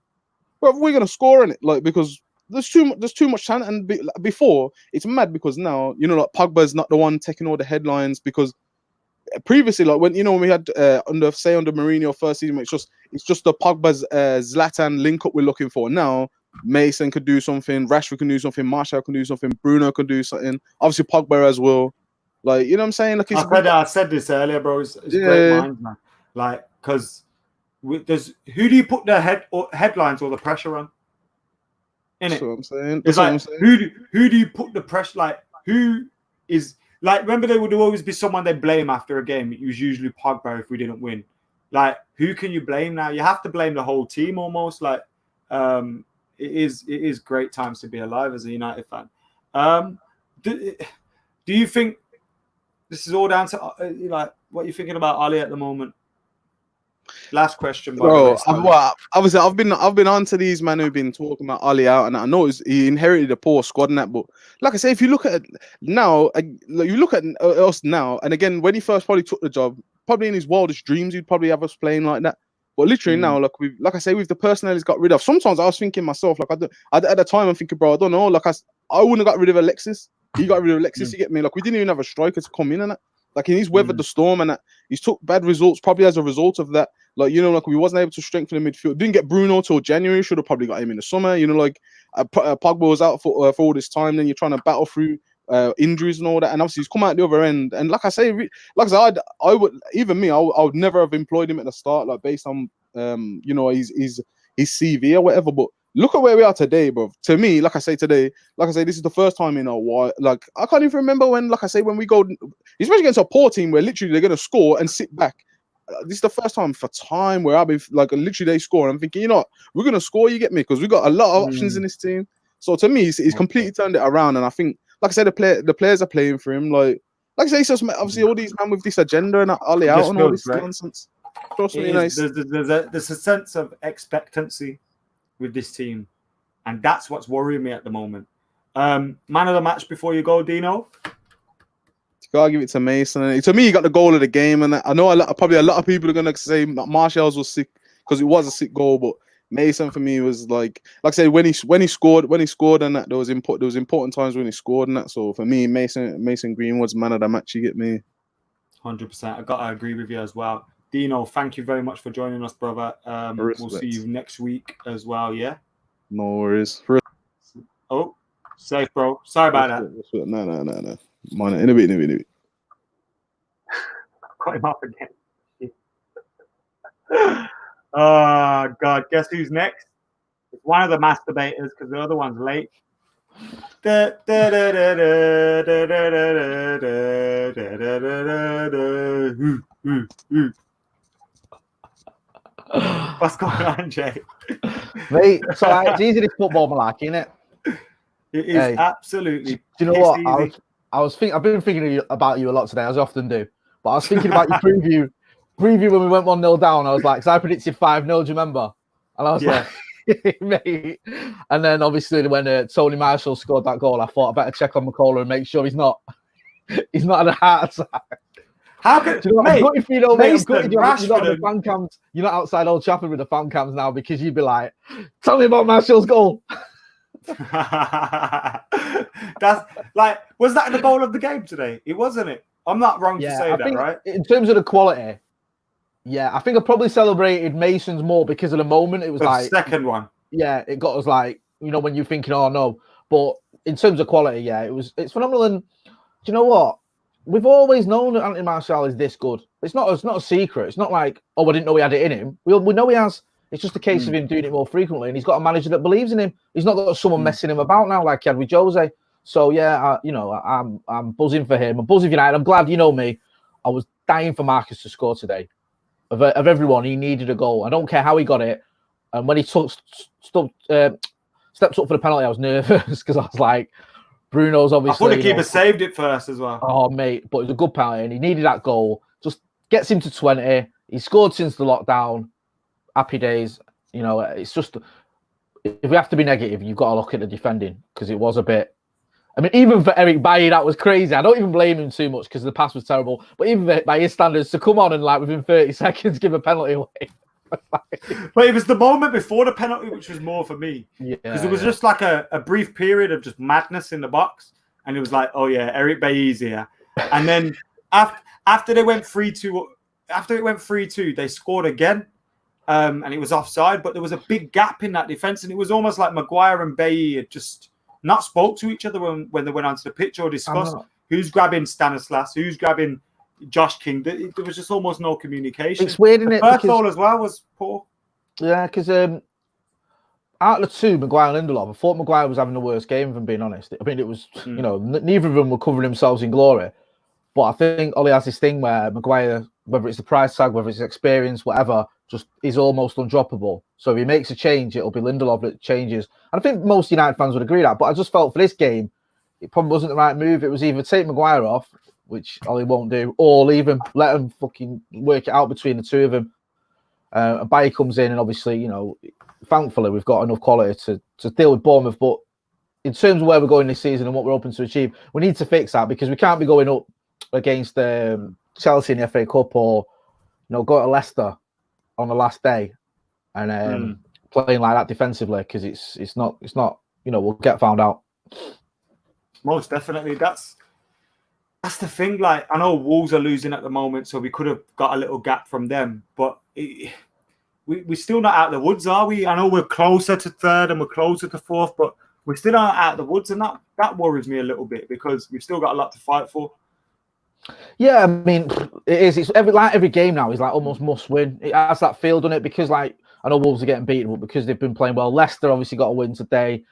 well, we're gonna score in it, because there's too much talent. And before it's mad because now Pogba's not the one taking all the headlines, because previously when we had under Mourinho first season, it's just the Pogba's Zlatan link up we're looking for. Now Mason could do something, Rashford can do something, Martial can do something, Bruno can do something, obviously Pogba as well. Like, you know what I'm saying? Like, I said this earlier, bro. It's great minds, man. Like, because who do you put the headlines or the pressure on? That's what I'm saying. It's like, who do you put the pressure? Like, who is like? Remember, there would always be someone they blame after a game. It was usually Pogba if we didn't win. Like, who can you blame now? You have to blame the whole team almost. Like, it is great times to be alive as a United fan. Do you think this is all down to what you're thinking about Ollie at the moment? Last question, bro. Obviously, I've been on to these men who've been talking about Ollie out, and I know he inherited a poor squad and that. But like I say, if you look at now, you look at us now, and again, when he first probably took the job, probably in his wildest dreams, he'd probably have us playing like that. But literally now, like I say, with the personnel he's got rid of. Sometimes I was thinking myself, like at the time I'm thinking, bro, I don't know, like I wouldn't have got rid of Alexis. He got rid of Alexis. You get me? Like we didn't even have a striker to come in and that. Like he's weathered the storm and that. He's took bad results probably as a result of that. Like like we wasn't able to strengthen the midfield. Didn't get Bruno till January. Should have probably got him in the summer. Like Pogba was out for all this time. Then you're trying to battle through injuries and all that. And obviously he's come out the other end. And like I say, I would even me, I would never have employed him at the start, like based on his CV or whatever. But look at where we are today, bro. To me, like I say, this is the first time in a while. Like I can't even remember when we go, especially against a poor team where literally they're gonna score and sit back. This is the first time for time where I'll be like literally they score and I'm thinking, we're gonna score. You get me? Because we got a lot of options in this team. So to me, he's completely turned it around, and I think, like I said, the players are playing for him. Like I say, so obviously all these men with this agenda and Ollie out and all this nonsense. Trust me, nice. There's a sense of expectancy with this team, and that's what's worrying me at the moment. Man of the match before you go, Dino. Gotta give it to Mason. To me, he got the goal of the game, and I know probably a lot of people are gonna say Martial's was sick because it was a sick goal, but Mason for me was like I said, when he scored and that there was important times when he scored and that. So for me, Mason Greenwood's man of the match. You get me? 100%. I gotta agree with you as well. Dino, thank you very much for joining us, brother. We'll see you next week as well. Yeah. No worries. Oh, safe, bro. Sorry about that. No. Mine in a bit. Cut him off again. Oh God! Guess who's next? It's one of the masturbators because the other one's late. What's going on, Jay? Mate, it's all right. It's easy, this football malarkey, isn't it? It is absolutely. Do you know what? I've been thinking about you a lot today, as I often do. But I was thinking about your preview when we went 1-0 down. I was like, because I predicted 5-0, do you remember? And I was like, mate. And then obviously when Tony Marshall scored that goal, I thought I better check on McKola and make sure he's not had a heart attack. How could you know, mate, I'm gutted for you, though, mate. I'm gutted you're not the FANCAMS. You're not outside Old Trafford with the FANCAMS now because you'd be like, tell me about Marshall's goal. That's like, was that the goal of the game today? It wasn't it. I'm not wrong to say that, right? In terms of the quality, I think I probably celebrated Mason's more because of the moment. It was the second one. Yeah, it got us like, when you're thinking, oh no. But in terms of quality, it's phenomenal. And do you know what? We've always known that Anthony Martial is this good. It's not a secret. It's not like, oh, I didn't know he had it in him. We know he has. It's just a case of him doing it more frequently, and he's got a manager that believes in him. He's not got someone messing him about now like he had with Jose. So I'm buzzing for him. I'm buzzing for United. I'm glad, you know me. I was dying for Marcus to score today. Of everyone, he needed a goal. I don't care how he got it. And when he stepped up for the penalty, I was nervous because I was like, Bruno's obviously. I thought the keeper saved it first as well. Oh mate, but it was a good penalty, and he needed that goal. Just gets him to 20. He scored since the lockdown. Happy days. It's just, if we have to be negative, you've got to look at the defending because it was a bit. I mean, even for Eric Bailly, that was crazy. I don't even blame him too much because the pass was terrible. But even by his standards, to come on and within 30 seconds give a penalty away. But it was the moment before the penalty which was more for me. Because it was just like a brief period of just madness in the box. And it was like, oh yeah, Eric Bailly's here. And then after they went 3-2, they scored again. And it was offside, but there was a big gap in that defense, and it was almost like Maguire and Bailly had just not spoke to each other when they went onto the pitch or discussed who's grabbing Stanislas, who's grabbing Josh King. There was just almost no communication. It's weird, isn't it? The first goal as well was poor. Yeah, because out of the two, Maguire and Lindelof, I thought Maguire was having the worst game, if I'm being honest. I mean, it was, neither of them were covering themselves in glory. But I think Ollie has this thing where Maguire, whether it's the price tag, whether it's experience, whatever, just is almost undroppable. So if he makes a change, it'll be Lindelof that changes. And I think most United fans would agree that. But I just felt for this game, it probably wasn't the right move. It was either take Maguire off, which Ollie won't do, or leave him, let him fucking work it out between the two of them. Bailly comes in, and obviously, thankfully, we've got enough quality to deal with Bournemouth. But in terms of where we're going this season and what we're hoping to achieve, we need to fix that because we can't be going up against Chelsea in the FA Cup or go to Leicester on the last day and playing like that defensively because it's not we'll get found out. Most definitely. That's the thing. Like, I know Wolves are losing at the moment, so we could have got a little gap from them, but we're still not out of the woods, are we? I know we're closer to third and we're closer to fourth, but we're still not out of the woods, and that worries me a little bit because we've still got a lot to fight for. Yeah, I mean, it is. It's every game now is like almost must win. It has that feel, doesn't it? Because like I know Wolves are getting beaten, but because they've been playing well. Leicester obviously got a win today.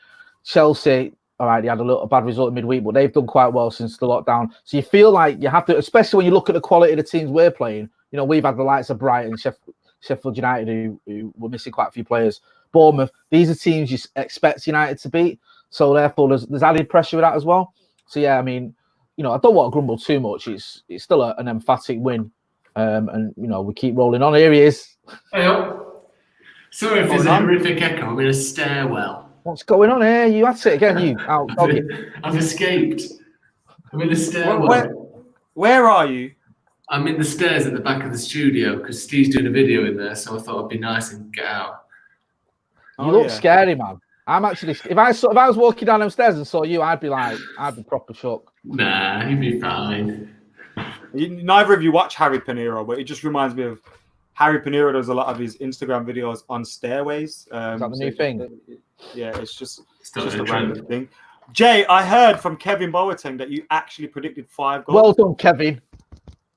Chelsea, all right, they had a bad result in midweek, but they've done quite well since the lockdown. So you feel like you have to, especially when you look at the quality of the teams we're playing. You know, we've had the likes of Brighton, Sheffield United, who were missing quite a few players. Bournemouth, these are teams you expect United to beat. So therefore, there's added pressure with that as well. So yeah, I mean, you know, I don't want to grumble too much. It's still an emphatic win, and you know we keep rolling on. Here he is. Hey, sorry if there's a horrific echo. I'm in a stairwell. What's going on here? You had to say it again. You out? I've escaped. I'm in a stairwell. Where are you? I'm in the stairs at the back of the studio because Steve's doing a video in there, so I thought it'd be nice and get out. You look scary, man. I'm actually. If I was walking down them stairs and saw you, I'd be proper shocked. Nah, you'd be fine. Neither of you watch Harry Pinero, but it just reminds me of Harry Pinero does a lot of his Instagram videos on stairways. Is that the new thing? Yeah, it's just a random thing. Jay, I heard from Kevin Boateng that you actually predicted 5 goals. Well done, Kevin.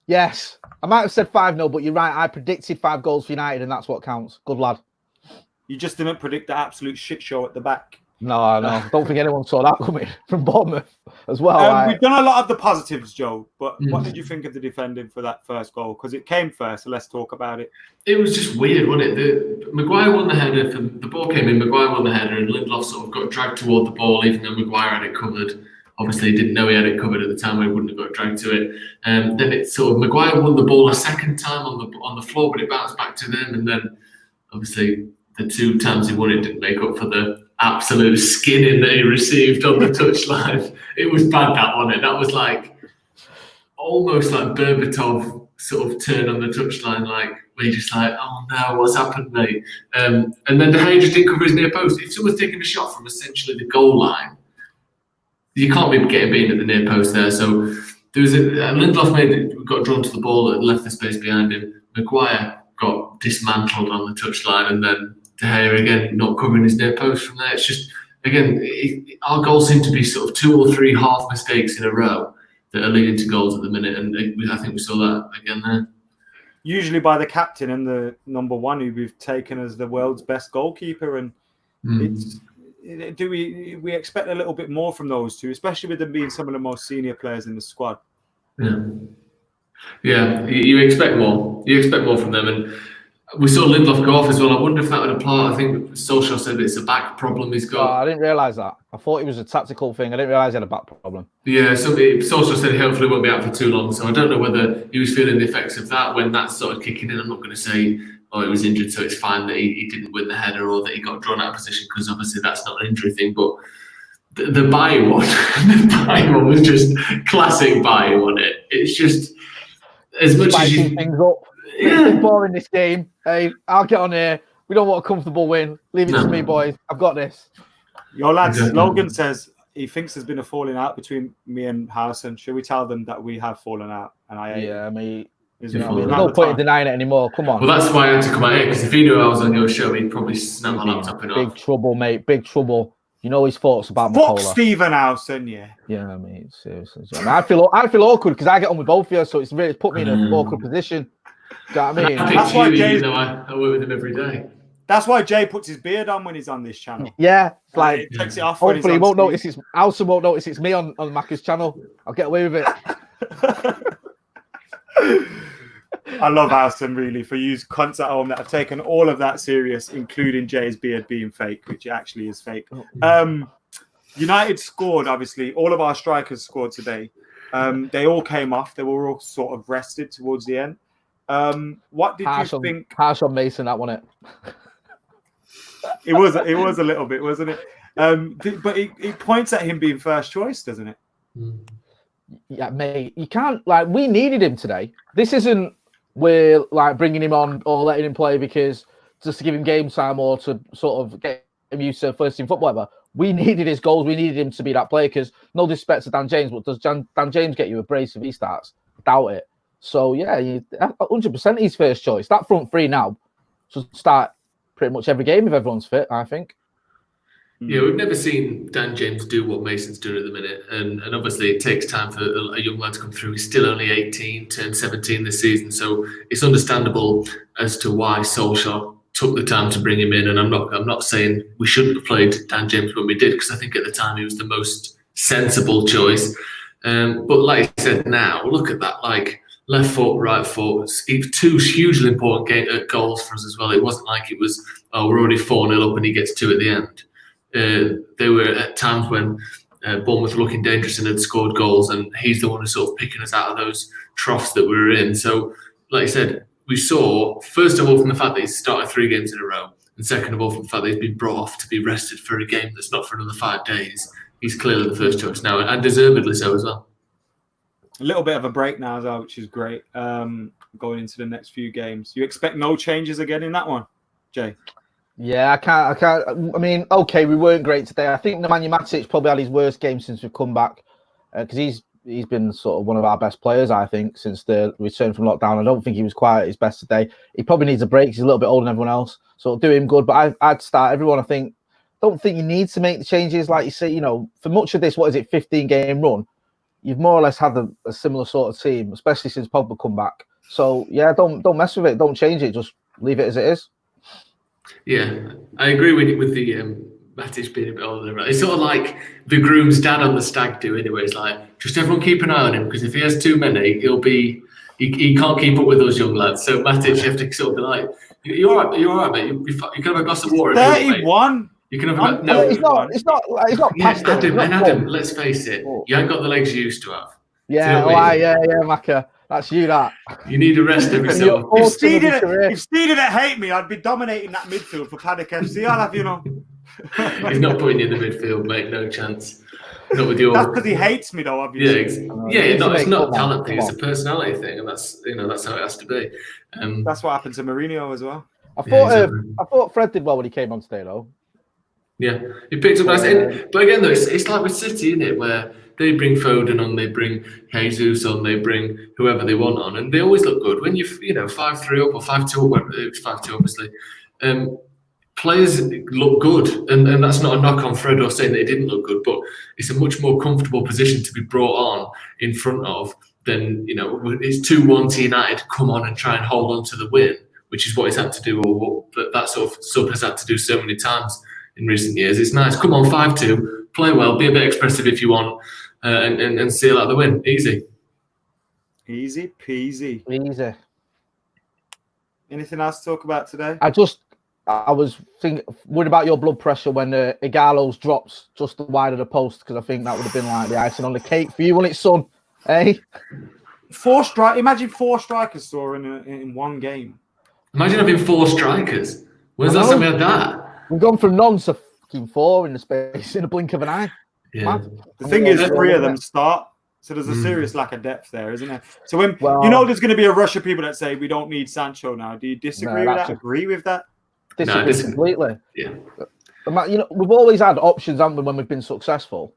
Yes, I might have said 5-0, but you're right. I predicted 5 goals for United, and that's what counts. Good lad. You just didn't predict the absolute shit show at the back. No. Don't think anyone saw that coming from Bournemouth as well. We've done a lot of the positives, Joe, but what did you think of the defending for that first goal? Because it came first, so let's talk about it. It was just weird, wasn't it? Maguire won the header. The ball came in, Maguire won the header, and Lindelof sort of got dragged toward the ball, even though Maguire had it covered. Obviously, he didn't know he had it covered at the time, or he wouldn't have got dragged to it. Then it sort of Maguire won the ball a second time on the floor, but it bounced back to them, and then obviously the 2 times he won it didn't make up for the absolute skinning that he received on the touchline. It was bad, that one. That was like almost like Berbatov sort of turn on the touchline, like where you're just like, oh no, what's happened, mate? And then De Gea just didn't cover his near post. If someone's taking a shot from essentially the goal line, you can't be getting beaten at the near post there. So there was Lindelof got drawn to the ball and left the space behind him. Maguire got dismantled on the touchline, and then De Gea again not covering his near post from there. It's just, again, our goals seem to be sort of 2 or 3 half mistakes in a row that are leading to goals at the minute, and I think we saw that again there. Usually by the captain and the number 1 who we've taken as the world's best goalkeeper, and do we expect a little bit more from those two, especially with them being some of the most senior players in the squad? Yeah, you expect more. You expect more from them, and we saw Lindelof go off as well. I wonder if that would apply. I think Solskjaer said that it's a back problem he's got. I didn't realise that. I thought it was a tactical thing. I didn't realise he had a back problem. Yeah, so Solskjaer said he hopefully won't be out for too long. So I don't know whether he was feeling the effects of that when that started kicking in. I'm not going to say, he was injured, so it's fine that he didn't win the header or that he got drawn out of position, because obviously that's not an injury thing. But the Bayer one, the Bayer one was just classic Bayer, wasn't it? It's just as much as you things up. Yeah. It's boring this game. Hey, I'll get on here. We don't want a comfortable win. Leave it to me, boys. I've got this. Your lads, Logan says he thinks there's been a falling out between me and Harrison. Should we tell them that we have fallen out? And I mean, there's no point in denying it anymore. Come on. Well, that's why I had to come out here, because if he knew I was on your show, he'd probably snap my laptop and off. Big trouble, mate. Big trouble. You know his thoughts about McKola. McKola. Stephen Howson, yeah. Yeah, I mean, seriously. I feel awkward because I get on with both of you, so it's really put me in an awkward position. Do you know what I mean? That's why Jay, I work with him every day. That's why Jay puts his beard on when he's on this channel. Yeah, it's like he takes it off. Hopefully, he won't notice. Howson won't notice it's me on Macca's channel. I'll get away with it. I love Howson, really, for you cunts at home that have taken all of that serious, including Jay's beard being fake, which actually is fake. United scored, obviously. All of our strikers scored today. They all came off. They were all sort of rested towards the end. What did you think? Harsh on Mason, that wasn't it? It was a little bit, wasn't it? But it points at him being first choice, doesn't it? Yeah, mate. You can't, we needed him today. This isn't we're like bringing him on or letting him play because just to give him game time or to sort of get him used to first team football. Whatever. We needed his goals. We needed him to be that player because no disrespect to Dan James, but does Dan James get you a brace if he starts? Doubt it. So yeah, 100% he's first choice. That front three now should start pretty much every game if everyone's fit, I think. Yeah, we've never seen Dan James do what Mason's doing at the minute, and obviously it takes time for a young lad to come through. He's still only 18, turned 17 this season, so it's understandable as to why Solskjaer took the time to bring him in. And I'm not saying we shouldn't have played Dan James when we did, because I think at the time he was the most sensible choice. But like I said, now look at that, like left foot, right foot, two hugely important goals for us as well. It wasn't like it was, oh, we're already 4-0 up and he gets 2 at the end. They were at times when Bournemouth were looking dangerous and had scored goals, and he's the one who's sort of picking us out of those troughs that we were in. So, like I said, we saw, first of all, from the fact that he's started 3 games in a row, and second of all, from the fact that he's been brought off to be rested for a game that's not for another 5 days. He's clearly the first choice now, and deservedly so as well. A little bit of a break now as well, which is great. Going into the next few games, you expect no changes again in that one, Jay? Yeah, I can't. I mean, okay, we weren't great today. I think Nemanja Matic probably had his worst game since we've come back because he's been sort of one of our best players, I think, since the return from lockdown. I don't think he was quite at his best today. He probably needs a break. He's a little bit older than everyone else, so it'll do him good. But I'd start everyone. I think. Don't think you need to make the changes, like you say. You know, for much of this, 15-game run, you've more or less had a similar sort of team, especially since Pogba come back. So yeah, don't mess with it. Don't change it. Just leave it as it is. Yeah, I agree with the Matic being a bit older. It's sort of like the groom's dad on the stag do anyway. It's like, just everyone keep an eye on him, because if he has too many, he can't keep up with those young lads. So Matic, you have to sort of be like, you're all right, mate. You can have a glass of water. 31. You can have a no. It's not past it. Adam, let's face it, you ain't got the legs you used to have. Yeah, yeah, Macca. That's you, that. You need a rest every so often. If Steve didn't hate me, I'd be dominating that midfield for Paddock FC. I'll have, He's not putting you in the midfield, mate. No chance. Not with your. That's because he hates me, though, obviously. It's not a talent thing. It's a personality thing, and that's how it has to be. That's what happened to Mourinho as well. I thought Fred did well when he came on today, though. Yeah, he picked up nice. But again, though, it's like with City, isn't it, where they bring Foden on, they bring Jesus on, they bring whoever they want on, and they always look good. When 5-3 up or 5-2 up, whatever, it was 5-2 obviously, players look good, and that's not a knock on Fred or saying that he didn't look good, but it's a much more comfortable position to be brought on in front of than, it's 2-1 to United, come on and try and hold on to the win, which is what he's had to do, or what that sort of sub has had to do so many times in recent years. It's nice, come on, 5-2, play well, be a bit expressive if you want, and seal out the win. Easy peasy. Easy. Anything else to talk about today? I was worried about your blood pressure when Gallows drops just wide of the post, because I think that would have been like the icing on the cake for you when it's son. Hey, Imagine 4 strikers scoring in one game. Imagine having 4 strikers. When's the last time we had that? We've gone from none to fucking 4 in the blink of an eye. Yeah. The thing is, 3 of them start. So there's a serious lack of depth there, isn't there? So when there's going to be a rush of people that say we don't need Sancho now. Do you disagree with that? Agree with that? Disagree completely. Yeah. We've always had options, haven't we, when we've been successful?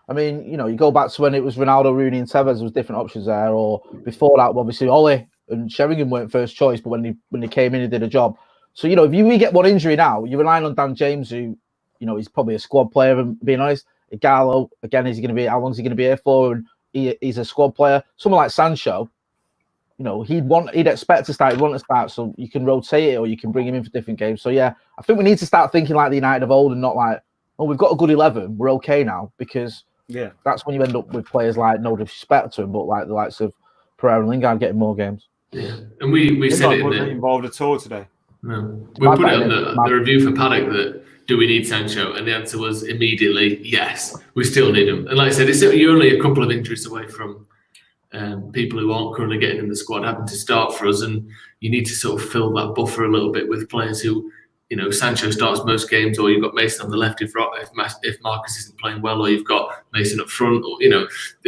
I mean, you go back to when it was Ronaldo, Rooney, and Tevez. There was different options there. Or before that, obviously Ollie and Sherrigan weren't first choice, but when they came in, he did a job. So if we get one injury now, you're relying on Dan James, who he's probably a squad player. And being honest, Gallow again, how long is he going to be here for? And he's a squad player. Someone like Sancho, he'd expect to start. He'd want to start, so you can rotate it or you can bring him in for different games. So yeah, I think we need to start thinking like the United of old and not like, oh, we've got a good 11, we're okay now, because that's when you end up with players like, no disrespect to him, but like the likes of Pereira and Lingard getting more games. Yeah, and we said it wasn't involved at all today. No, we put it on the review for Paddock that do we need Sancho, and the answer was immediately yes. We still need him, and like I said, you're only a couple of injuries away from people who aren't currently getting in the squad having to start for us, and you need to sort of fill that buffer a little bit with players who, Sancho starts most games, or you've got Mason on the left if Marcus isn't playing well, or you've got Mason up front, or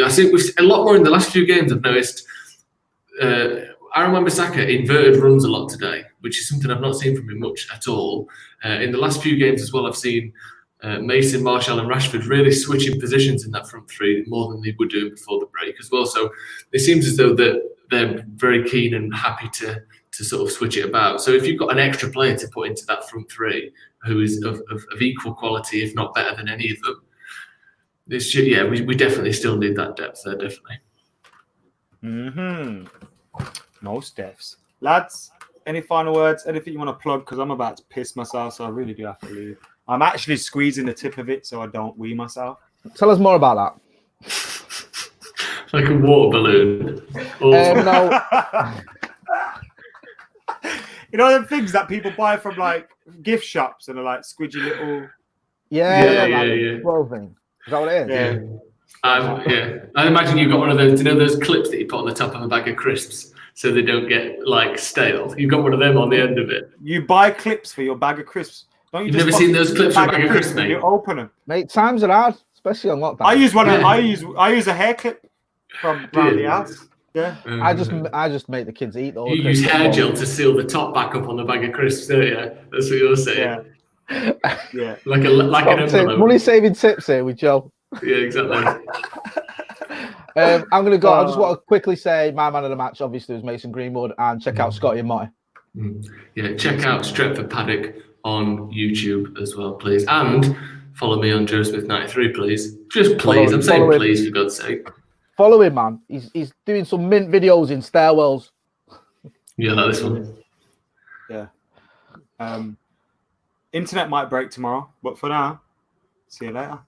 I think we've a lot more in the last few games. I've noticed Aaron Wan-Bissaka inverted runs a lot today, which is something I've not seen from him much at all. In the last few games as well, I've seen Mason, Martial and Rashford really switching positions in that front three more than they were doing before the break as well. So it seems as though that they're very keen and happy to sort of switch it about. So if you've got an extra player to put into that front three who is of equal quality, if not better than any of them, we definitely still need that depth there, definitely. Most deaths. Lads, any final words? Anything you want to plug? Because I'm about to piss myself, so I really do have to leave. I'm actually squeezing the tip of it so I don't wee myself. Tell us more about that. Like a water balloon. No. You know the things that people buy from like gift shops and are like squidgy little. Yeah. Thing. Is that what it is? Yeah. I imagine you've got one of those. You know those clips that you put on the top of a bag of crisps so they don't get like stale. You've got one of them on the end of it. You buy clips for your bag of crisps. Don't you? You've never seen those clips for a bag of crisps, mate? You open them. Mate, times are hard, especially on lockdown. I use one. I use a hair clip from around the house. Yeah. I just make the kids eat all. You use hair gel to seal the top back up on the bag of crisps, don't you? That's what you're saying. Yeah. Like an envelope. Money saving tips here with Joe. Yeah, exactly. I'm gonna go. I just want to quickly say my man of the match obviously was Mason Greenwood, and check out Scotty and Marty. Yeah, check out Stretford Paddock on YouTube as well, please, and follow me on Joe Smith 93, please. Just please. I'm saying please for God's sake. Follow him, man. He's doing some mint videos in stairwells. Yeah, like this one. Yeah. Internet might break tomorrow, but for now, see you later.